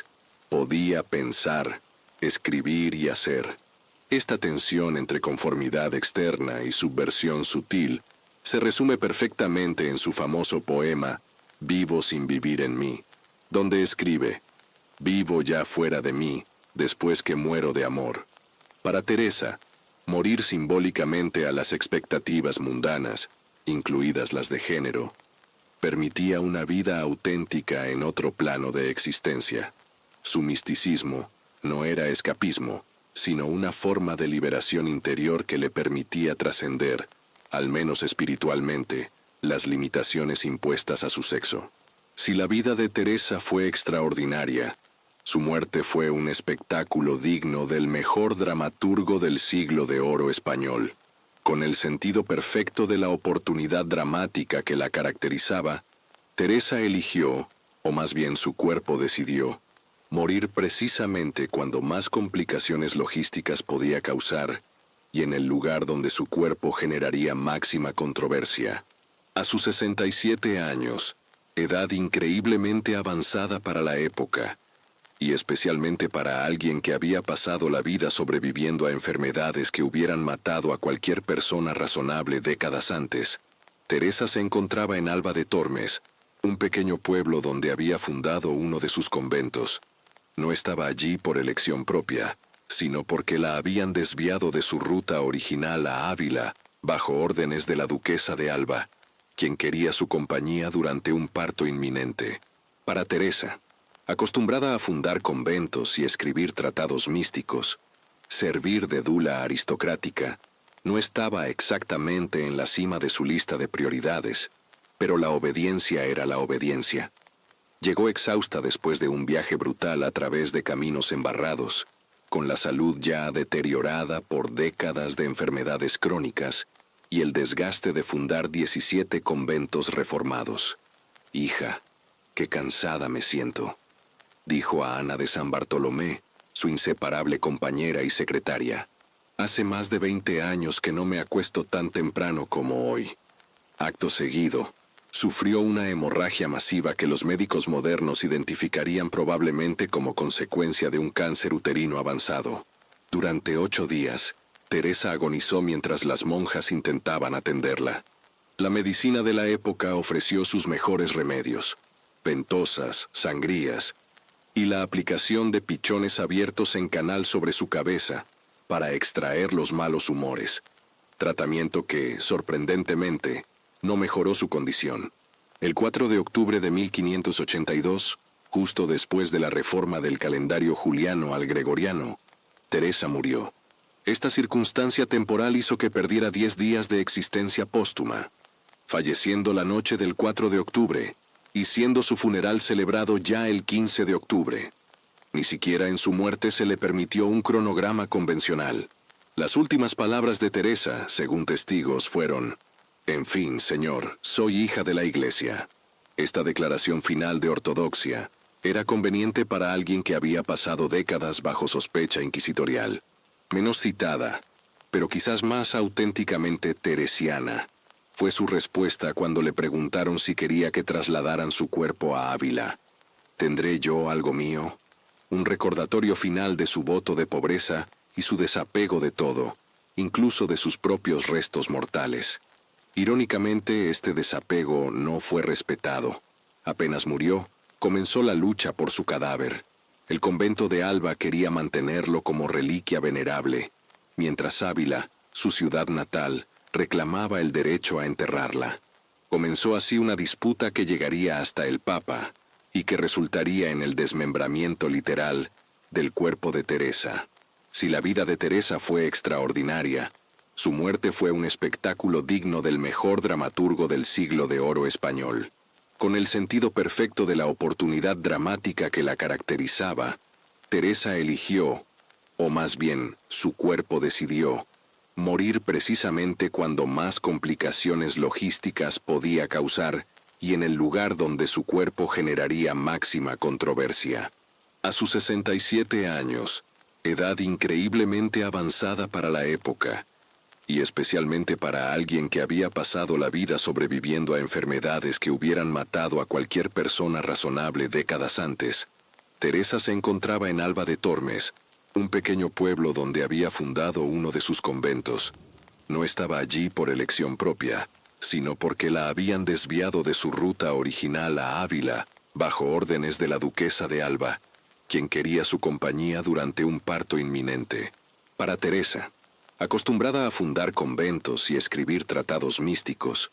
podía pensar, escribir y hacer. Esta tensión entre conformidad externa y subversión sutil se resume perfectamente en su famoso poema Vivo sin vivir en mí, donde escribe: «Vivo ya fuera de mí, después que muero de amor». Para Teresa, morir simbólicamente a las expectativas mundanas, incluidas las de género, permitía una vida auténtica en otro plano de existencia. Su misticismo no era escapismo, sino una forma de liberación interior que le permitía trascender, al menos espiritualmente, las limitaciones impuestas a su sexo. Si la vida de Teresa fue extraordinaria, su muerte fue un espectáculo digno del mejor dramaturgo del siglo de oro español. Con el sentido perfecto de la oportunidad dramática que la caracterizaba, Teresa eligió, o más bien su cuerpo decidió, morir precisamente cuando más complicaciones logísticas podía causar y en el lugar donde su cuerpo generaría máxima controversia. A sus 67 años, edad increíblemente avanzada para la época, y especialmente para alguien que había pasado la vida sobreviviendo a enfermedades que hubieran matado a cualquier persona razonable décadas antes, Teresa se encontraba en Alba de Tormes, un pequeño pueblo donde había fundado uno de sus conventos. No estaba allí por elección propia, sino porque la habían desviado de su ruta original a Ávila, bajo órdenes de la duquesa de Alba, quien quería su compañía durante un parto inminente. Para Teresa, acostumbrada a fundar conventos y escribir tratados místicos, servir de dula aristocrática no estaba exactamente en la cima de su lista de prioridades, pero la obediencia era la obediencia. Llegó exhausta después de un viaje brutal a través de caminos embarrados, con la salud ya deteriorada por décadas de enfermedades crónicas y el desgaste de fundar 17 conventos reformados. «Hija, qué cansada me siento», dijo a Ana de San Bartolomé, su inseparable compañera y secretaria. «Hace más de 20 años que no me acuesto tan temprano como hoy». Acto seguido, sufrió una hemorragia masiva que los médicos modernos identificarían probablemente como consecuencia de un cáncer uterino avanzado. Durante 8 días, Teresa agonizó mientras las monjas intentaban atenderla. La medicina de la época ofreció sus mejores remedios: ventosas, sangrías, y la aplicación de pichones abiertos en canal sobre su cabeza para extraer los malos humores, tratamiento que, sorprendentemente, no mejoró su condición. El 4 de octubre de 1582, justo después de la reforma del calendario juliano al gregoriano, Teresa murió. Esta circunstancia temporal hizo que perdiera 10 días de existencia póstuma, falleciendo la noche del 4 de octubre, y siendo su funeral celebrado ya el 15 de octubre. Ni siquiera en su muerte se le permitió un cronograma convencional. Las últimas palabras de Teresa, según testigos, fueron: «En fin, Señor, soy hija de la Iglesia». Esta declaración final de ortodoxia era conveniente para alguien que había pasado décadas bajo sospecha inquisitorial. Menos citada, pero quizás más auténticamente teresiana, fue su respuesta cuando le preguntaron si quería que trasladaran su cuerpo a Ávila. «¿Tendré yo algo mío?», un recordatorio final de su voto de pobreza y su desapego de todo, incluso de sus propios restos mortales. Irónicamente, este desapego no fue respetado. Apenas murió, comenzó la lucha por su cadáver. El convento de Alba quería mantenerlo como reliquia venerable, mientras Ávila, su ciudad natal, reclamaba el derecho a enterrarla. Comenzó así una disputa que llegaría hasta el Papa y que resultaría en el desmembramiento literal del cuerpo de Teresa. Si la vida de Teresa fue extraordinaria, su muerte fue un espectáculo digno del mejor dramaturgo del siglo de oro español. Con el sentido perfecto de la oportunidad dramática que la caracterizaba, Teresa eligió, o más bien, su cuerpo decidió, morir precisamente cuando más complicaciones logísticas podía causar y en el lugar donde su cuerpo generaría máxima controversia. A sus 67 años, edad increíblemente avanzada para la época, y especialmente para alguien que había pasado la vida sobreviviendo a enfermedades que hubieran matado a cualquier persona razonable décadas antes, Teresa se encontraba en Alba de Tormes, un pequeño pueblo donde había fundado uno de sus conventos. No estaba allí por elección propia, sino porque la habían desviado de su ruta original a Ávila, bajo órdenes de la duquesa de Alba, quien quería su compañía durante un parto inminente. Para Teresa, acostumbrada a fundar conventos y escribir tratados místicos,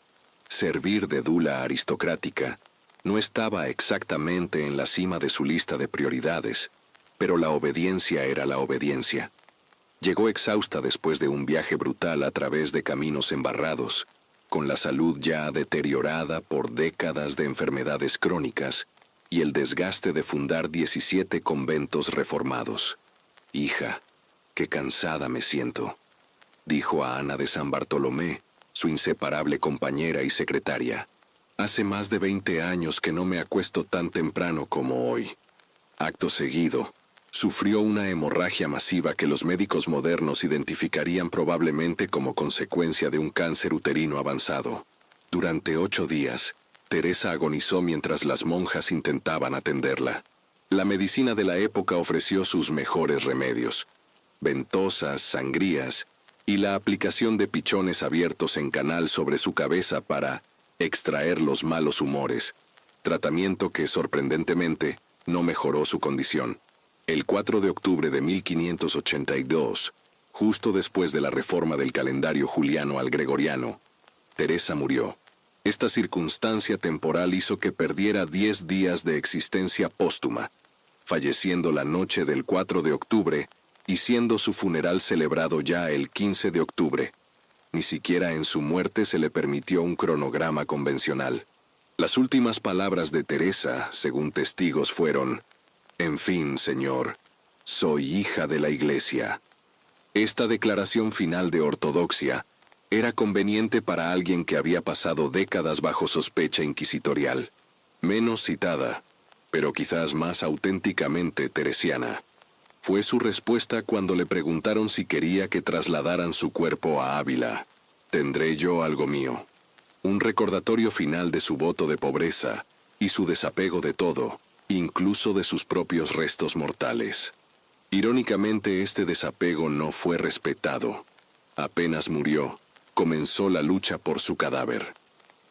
servir de dula aristocrática no estaba exactamente en la cima de su lista de prioridades, pero la obediencia era la obediencia. Llegó exhausta después de un viaje brutal a través de caminos embarrados, con la salud ya deteriorada por décadas de enfermedades crónicas y el desgaste de fundar 17 conventos reformados. «Hija, qué cansada me siento», dijo a Ana de San Bartolomé, su inseparable compañera y secretaria. «Hace más de 20 años que no me acuesto tan temprano como hoy». Acto seguido, sufrió una hemorragia masiva que los médicos modernos identificarían probablemente como consecuencia de un cáncer uterino avanzado. Durante 8 días, Teresa agonizó mientras las monjas intentaban atenderla. La medicina de la época ofreció sus mejores remedios: ventosas, sangrías y la aplicación de pichones abiertos en canal sobre su cabeza para extraer los malos humores, tratamiento que sorprendentemente no mejoró su condición. El 4 de octubre de 1582, justo después de la reforma del calendario juliano al gregoriano, Teresa murió. Esta circunstancia temporal hizo que perdiera 10 días de existencia póstuma, falleciendo la noche del 4 de octubre y siendo su funeral celebrado ya el 15 de octubre. Ni siquiera en su muerte se le permitió un cronograma convencional. Las últimas palabras de Teresa, según testigos, fueron: «En fin, Señor, soy hija de la Iglesia». Esta declaración final de ortodoxia era conveniente para alguien que había pasado décadas bajo sospecha inquisitorial. Menos citada, pero quizás más auténticamente teresiana, fue su respuesta cuando le preguntaron si quería que trasladaran su cuerpo a Ávila. «Tendré yo algo mío». Un recordatorio final de su voto de pobreza y su desapego de todo, incluso de sus propios restos mortales. Irónicamente, este desapego no fue respetado. Apenas murió, comenzó la lucha por su cadáver.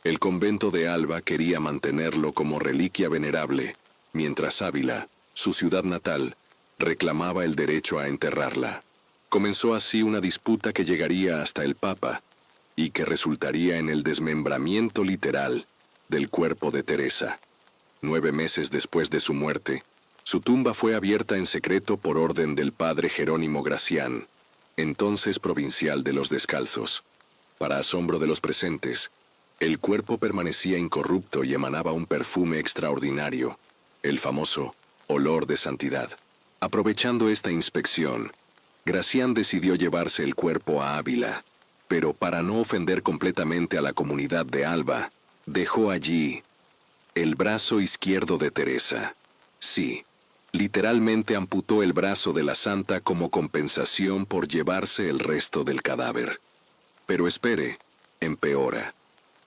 El convento de Alba quería mantenerlo como reliquia venerable, mientras Ávila, su ciudad natal, reclamaba el derecho a enterrarla. Comenzó así una disputa que llegaría hasta el Papa y que resultaría en el desmembramiento literal del cuerpo de Teresa. 9 meses después de su muerte, su tumba fue abierta en secreto por orden del padre Jerónimo Gracián, entonces provincial de los Descalzos. Para asombro de los presentes, el cuerpo permanecía incorrupto y emanaba un perfume extraordinario, el famoso olor de santidad. Aprovechando esta inspección, Gracián decidió llevarse el cuerpo a Ávila, pero para no ofender completamente a la comunidad de Alba, dejó allí el brazo izquierdo de Teresa. Sí, literalmente amputó el brazo de la santa como compensación por llevarse el resto del cadáver. Pero espere, empeora.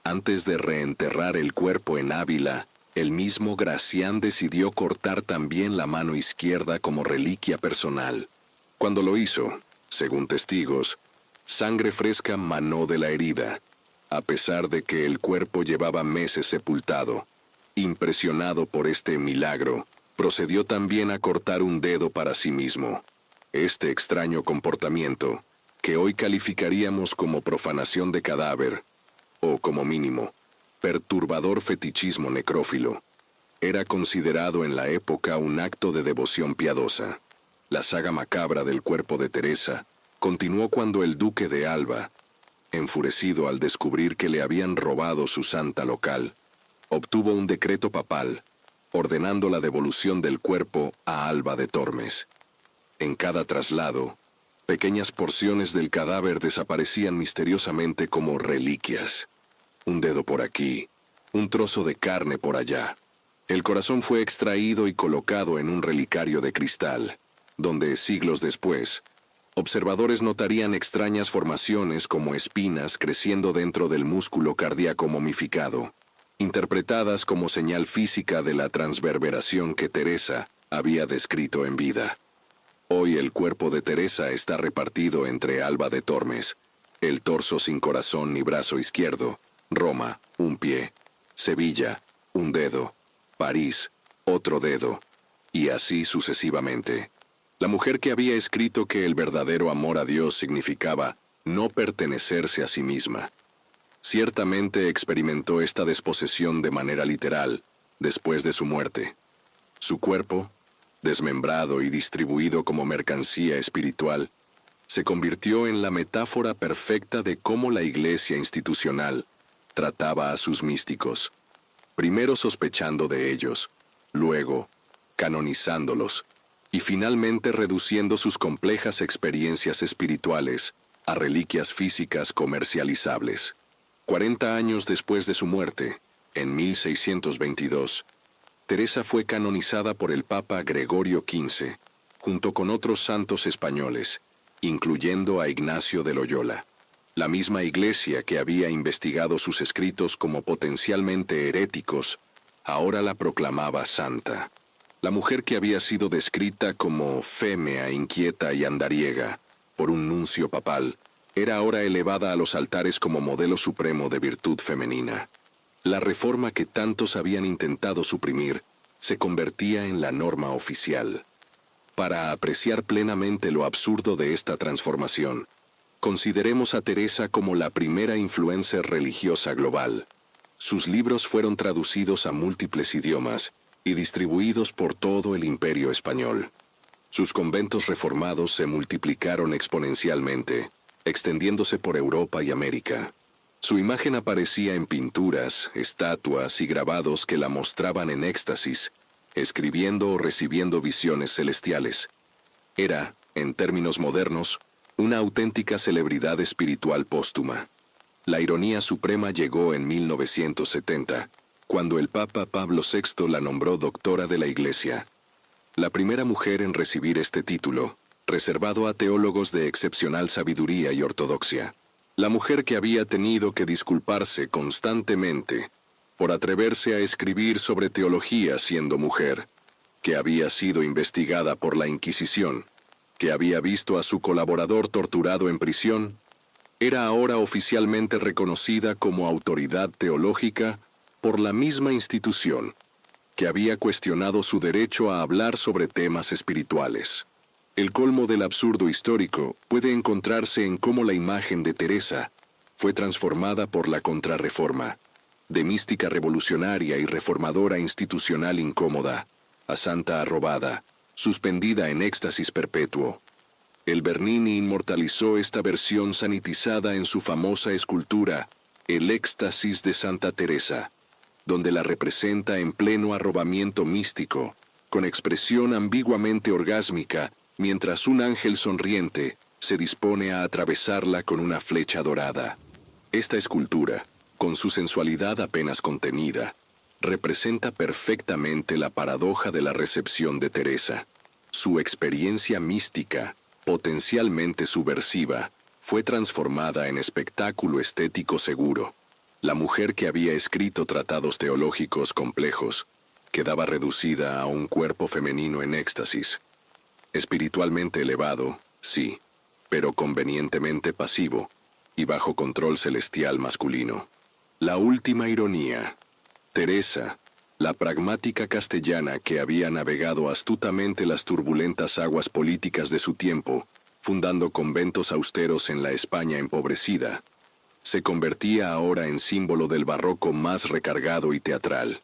Antes de reenterrar el cuerpo en Ávila, el mismo Gracián decidió cortar también la mano izquierda como reliquia personal. Cuando lo hizo, según testigos, sangre fresca manó de la herida, a pesar de que el cuerpo llevaba meses sepultado. Impresionado por este milagro, procedió también a cortar un dedo para sí mismo. Este extraño comportamiento, que hoy calificaríamos como profanación de cadáver, o como mínimo, perturbador fetichismo necrófilo. Era considerado en la época un acto de devoción piadosa. La saga macabra del cuerpo de Teresa continuó cuando el duque de Alba, enfurecido al descubrir que le habían robado su santa local, obtuvo un decreto papal ordenando la devolución del cuerpo a Alba de Tormes. En cada traslado, pequeñas porciones del cadáver desaparecían misteriosamente como reliquias. Un dedo por aquí, un trozo de carne por allá. El corazón fue extraído y colocado en un relicario de cristal, donde siglos después, observadores notarían extrañas formaciones como espinas creciendo dentro del músculo cardíaco momificado, interpretadas como señal física de la transverberación que Teresa había descrito en vida. Hoy el cuerpo de Teresa está repartido entre Alba de Tormes, el torso sin corazón ni brazo izquierdo, Roma, un pie, Sevilla, un dedo, París, otro dedo, y así sucesivamente. La mujer que había escrito que el verdadero amor a Dios significaba no pertenecerse a sí misma, ciertamente experimentó esta desposesión de manera literal después de su muerte. Su cuerpo, desmembrado y distribuido como mercancía espiritual, se convirtió en la metáfora perfecta de cómo la Iglesia institucional trataba a sus místicos, primero sospechando de ellos, luego canonizándolos, y finalmente reduciendo sus complejas experiencias espirituales a reliquias físicas comercializables. 40 años después de su muerte, en 1622, Teresa fue canonizada por el Papa Gregorio XV, junto con otros santos españoles, incluyendo a Ignacio de Loyola. La misma Iglesia que había investigado sus escritos como potencialmente heréticos, ahora la proclamaba santa. La mujer que había sido descrita como fémea, inquieta y andariega por un nuncio papal, era ahora elevada a los altares como modelo supremo de virtud femenina. La reforma que tantos habían intentado suprimir se convertía en la norma oficial. Para apreciar plenamente lo absurdo de esta transformación, consideremos a Teresa como la primera influencer religiosa global. Sus libros fueron traducidos a múltiples idiomas y distribuidos por todo el Imperio español. Sus conventos reformados se multiplicaron exponencialmente, extendiéndose por Europa y América. Su imagen aparecía en pinturas, estatuas y grabados que la mostraban en éxtasis, escribiendo o recibiendo visiones celestiales. Era, en términos modernos, una auténtica celebridad espiritual póstuma. La ironía suprema llegó en 1970, cuando el Papa Pablo VI la nombró doctora de la Iglesia. La primera mujer en recibir este título, reservado a teólogos de excepcional sabiduría y ortodoxia. La mujer que había tenido que disculparse constantemente por atreverse a escribir sobre teología siendo mujer, que había sido investigada por la Inquisición, que había visto a su colaborador torturado en prisión, era ahora oficialmente reconocida como autoridad teológica por la misma institución, que había cuestionado su derecho a hablar sobre temas espirituales. El colmo del absurdo histórico puede encontrarse en cómo la imagen de Teresa fue transformada por la Contrarreforma, de mística revolucionaria y reformadora institucional incómoda, a santa arrobada, suspendida en éxtasis perpetuo. El Bernini inmortalizó esta versión sanitizada en su famosa escultura, El éxtasis de Santa Teresa, donde la representa en pleno arrobamiento místico, con expresión ambiguamente orgásmica, mientras un ángel sonriente se dispone a atravesarla con una flecha dorada. Esta escultura, con su sensualidad apenas contenida, representa perfectamente la paradoja de la recepción de Teresa. Su experiencia mística, potencialmente subversiva, fue transformada en espectáculo estético seguro. La mujer que había escrito tratados teológicos complejos quedaba reducida a un cuerpo femenino en éxtasis. Espiritualmente elevado, sí, pero convenientemente pasivo y bajo control celestial masculino. La última ironía. Teresa, la pragmática castellana que había navegado astutamente las turbulentas aguas políticas de su tiempo, fundando conventos austeros en la España empobrecida, se convertía ahora en símbolo del barroco más recargado y teatral.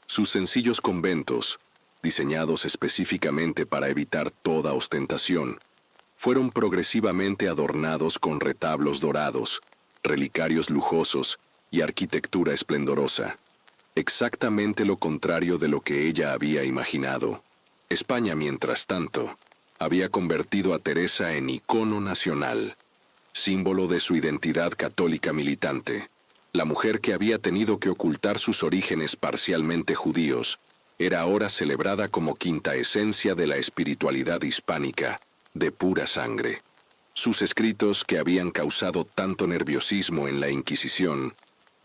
Sus sencillos conventos, diseñados específicamente para evitar toda ostentación, fueron progresivamente adornados con retablos dorados, relicarios lujosos y arquitectura esplendorosa. Exactamente lo contrario de lo que ella había imaginado. España, mientras tanto, había convertido a Teresa en icono nacional, símbolo de su identidad católica militante. La mujer que había tenido que ocultar sus orígenes parcialmente judíos era ahora celebrada como quinta esencia de la espiritualidad hispánica, de pura sangre. Sus escritos, que habían causado tanto nerviosismo en la Inquisición,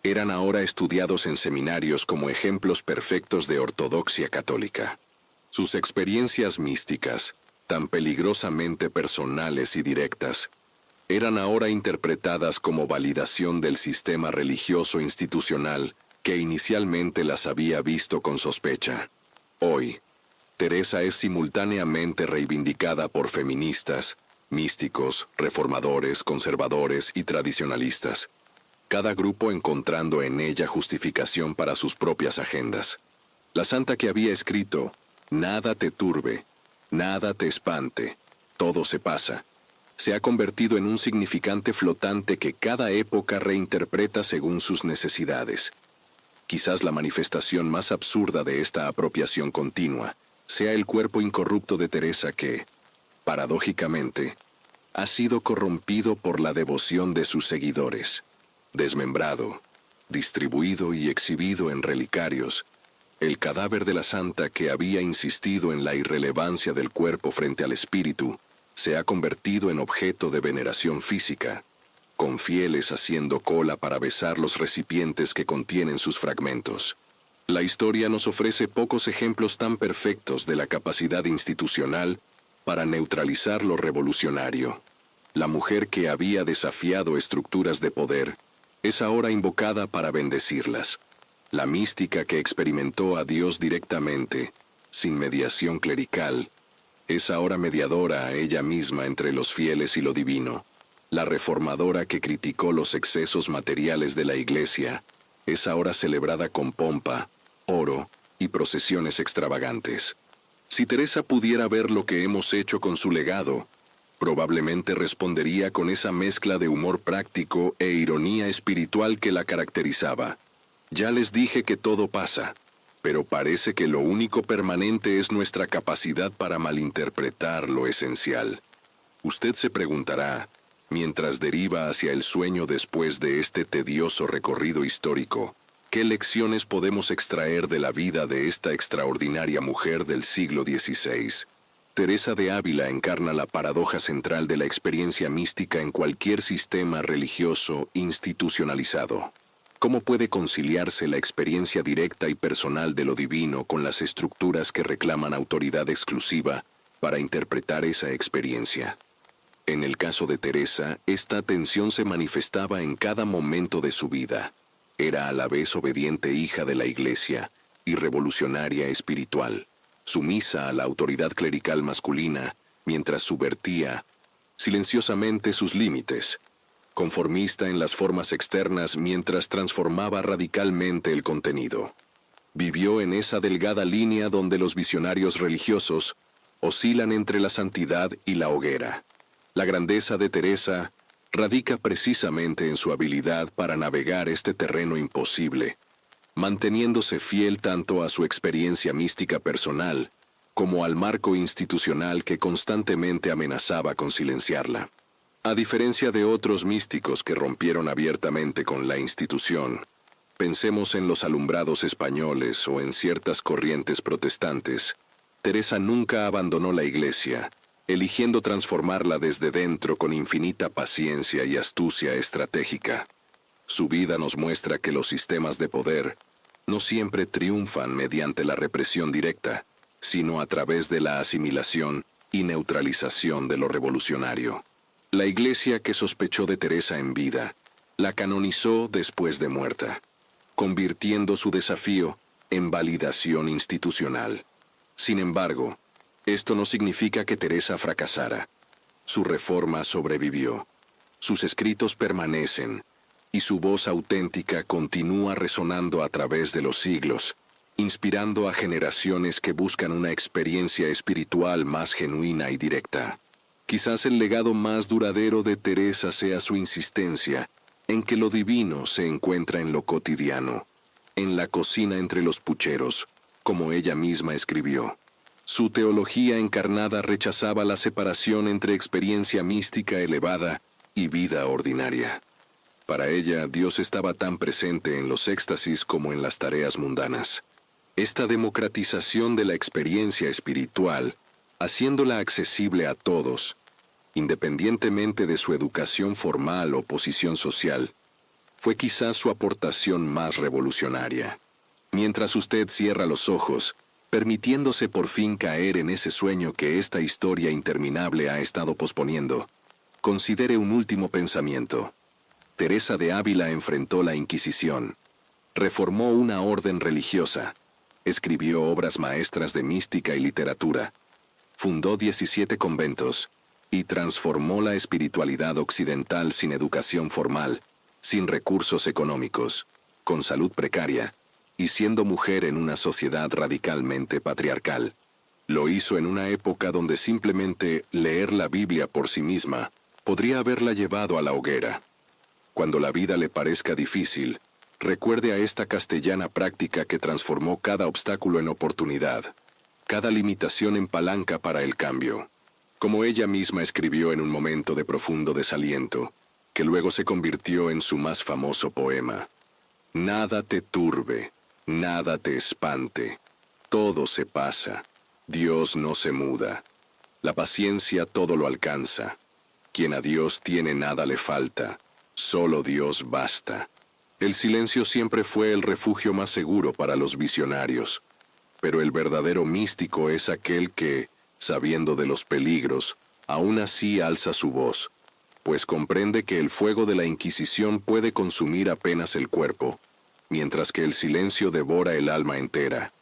eran ahora estudiados en seminarios como ejemplos perfectos de ortodoxia católica. Sus experiencias místicas, tan peligrosamente personales y directas, eran ahora interpretadas como validación del sistema religioso institucional que inicialmente las había visto con sospecha. Hoy, Teresa es simultáneamente reivindicada por feministas, místicos, reformadores, conservadores y tradicionalistas, cada grupo encontrando en ella justificación para sus propias agendas. La santa que había escrito, "Nada te turbe, nada te espante, todo se pasa", se ha convertido en un significante flotante que cada época reinterpreta según sus necesidades. Quizás la manifestación más absurda de esta apropiación continua sea el cuerpo incorrupto de Teresa que, paradójicamente, ha sido corrompido por la devoción de sus seguidores. Desmembrado, distribuido y exhibido en relicarios, el cadáver de la santa que había insistido en la irrelevancia del cuerpo frente al espíritu se ha convertido en objeto de veneración física, con fieles haciendo cola para besar los recipientes que contienen sus fragmentos. La historia nos ofrece pocos ejemplos tan perfectos de la capacidad institucional para neutralizar lo revolucionario. La mujer que había desafiado estructuras de poder es ahora invocada para bendecirlas. La mística que experimentó a Dios directamente, sin mediación clerical, es ahora mediadora a ella misma entre los fieles y lo divino. La reformadora que criticó los excesos materiales de la Iglesia es ahora celebrada con pompa, oro y procesiones extravagantes. Si Teresa pudiera ver lo que hemos hecho con su legado, probablemente respondería con esa mezcla de humor práctico e ironía espiritual que la caracterizaba. Ya les dije que todo pasa, pero parece que lo único permanente es nuestra capacidad para malinterpretar lo esencial. Usted se preguntará, mientras deriva hacia el sueño después de este tedioso recorrido histórico, ¿qué lecciones podemos extraer de la vida de esta extraordinaria mujer del siglo XVI? Teresa de Ávila encarna la paradoja central de la experiencia mística en cualquier sistema religioso institucionalizado. ¿Cómo puede conciliarse la experiencia directa y personal de lo divino con las estructuras que reclaman autoridad exclusiva para interpretar esa experiencia? En el caso de Teresa, esta tensión se manifestaba en cada momento de su vida. Era a la vez obediente hija de la Iglesia y revolucionaria espiritual, sumisa a la autoridad clerical masculina, mientras subvertía silenciosamente sus límites, conformista en las formas externas mientras transformaba radicalmente el contenido. Vivió en esa delgada línea donde los visionarios religiosos oscilan entre la santidad y la hoguera. La grandeza de Teresa radica precisamente en su habilidad para navegar este terreno imposible, manteniéndose fiel tanto a su experiencia mística personal como al marco institucional que constantemente amenazaba con silenciarla. A diferencia de otros místicos que rompieron abiertamente con la institución, pensemos en los alumbrados españoles o en ciertas corrientes protestantes, Teresa nunca abandonó la Iglesia, eligiendo transformarla desde dentro con infinita paciencia y astucia estratégica. Su vida nos muestra que los sistemas de poder no siempre triunfan mediante la represión directa, sino a través de la asimilación y neutralización de lo revolucionario. La Iglesia que sospechó de Teresa en vida, la canonizó después de muerta, convirtiendo su desafío en validación institucional. Sin embargo, esto no significa que Teresa fracasara. Su reforma sobrevivió. Sus escritos permanecen, y su voz auténtica continúa resonando a través de los siglos, inspirando a generaciones que buscan una experiencia espiritual más genuina y directa. Quizás el legado más duradero de Teresa sea su insistencia en que lo divino se encuentra en lo cotidiano, en la cocina entre los pucheros, como ella misma escribió. Su teología encarnada rechazaba la separación entre experiencia mística elevada y vida ordinaria. Para ella, Dios estaba tan presente en los éxtasis como en las tareas mundanas. Esta democratización de la experiencia espiritual, haciéndola accesible a todos, independientemente de su educación formal o posición social, fue quizás su aportación más revolucionaria. Mientras usted cierra los ojos, permitiéndose por fin caer en ese sueño que esta historia interminable ha estado posponiendo, considere un último pensamiento. Teresa de Ávila enfrentó la Inquisición, reformó una orden religiosa, escribió obras maestras de mística y literatura, fundó 17 conventos y transformó la espiritualidad occidental sin educación formal, sin recursos económicos, con salud precaria y siendo mujer en una sociedad radicalmente patriarcal. Lo hizo en una época donde simplemente leer la Biblia por sí misma podría haberla llevado a la hoguera. Cuando la vida le parezca difícil, recuerde a esta castellana práctica que transformó cada obstáculo en oportunidad, cada limitación en palanca para el cambio. Como ella misma escribió en un momento de profundo desaliento, que luego se convirtió en su más famoso poema: «Nada te turbe, nada te espante, todo se pasa, Dios no se muda, la paciencia todo lo alcanza, quien a Dios tiene nada le falta, solo Dios basta». El silencio siempre fue el refugio más seguro para los visionarios, pero el verdadero místico es aquel que, sabiendo de los peligros, aún así alza su voz, pues comprende que el fuego de la Inquisición puede consumir apenas el cuerpo, mientras que el silencio devora el alma entera.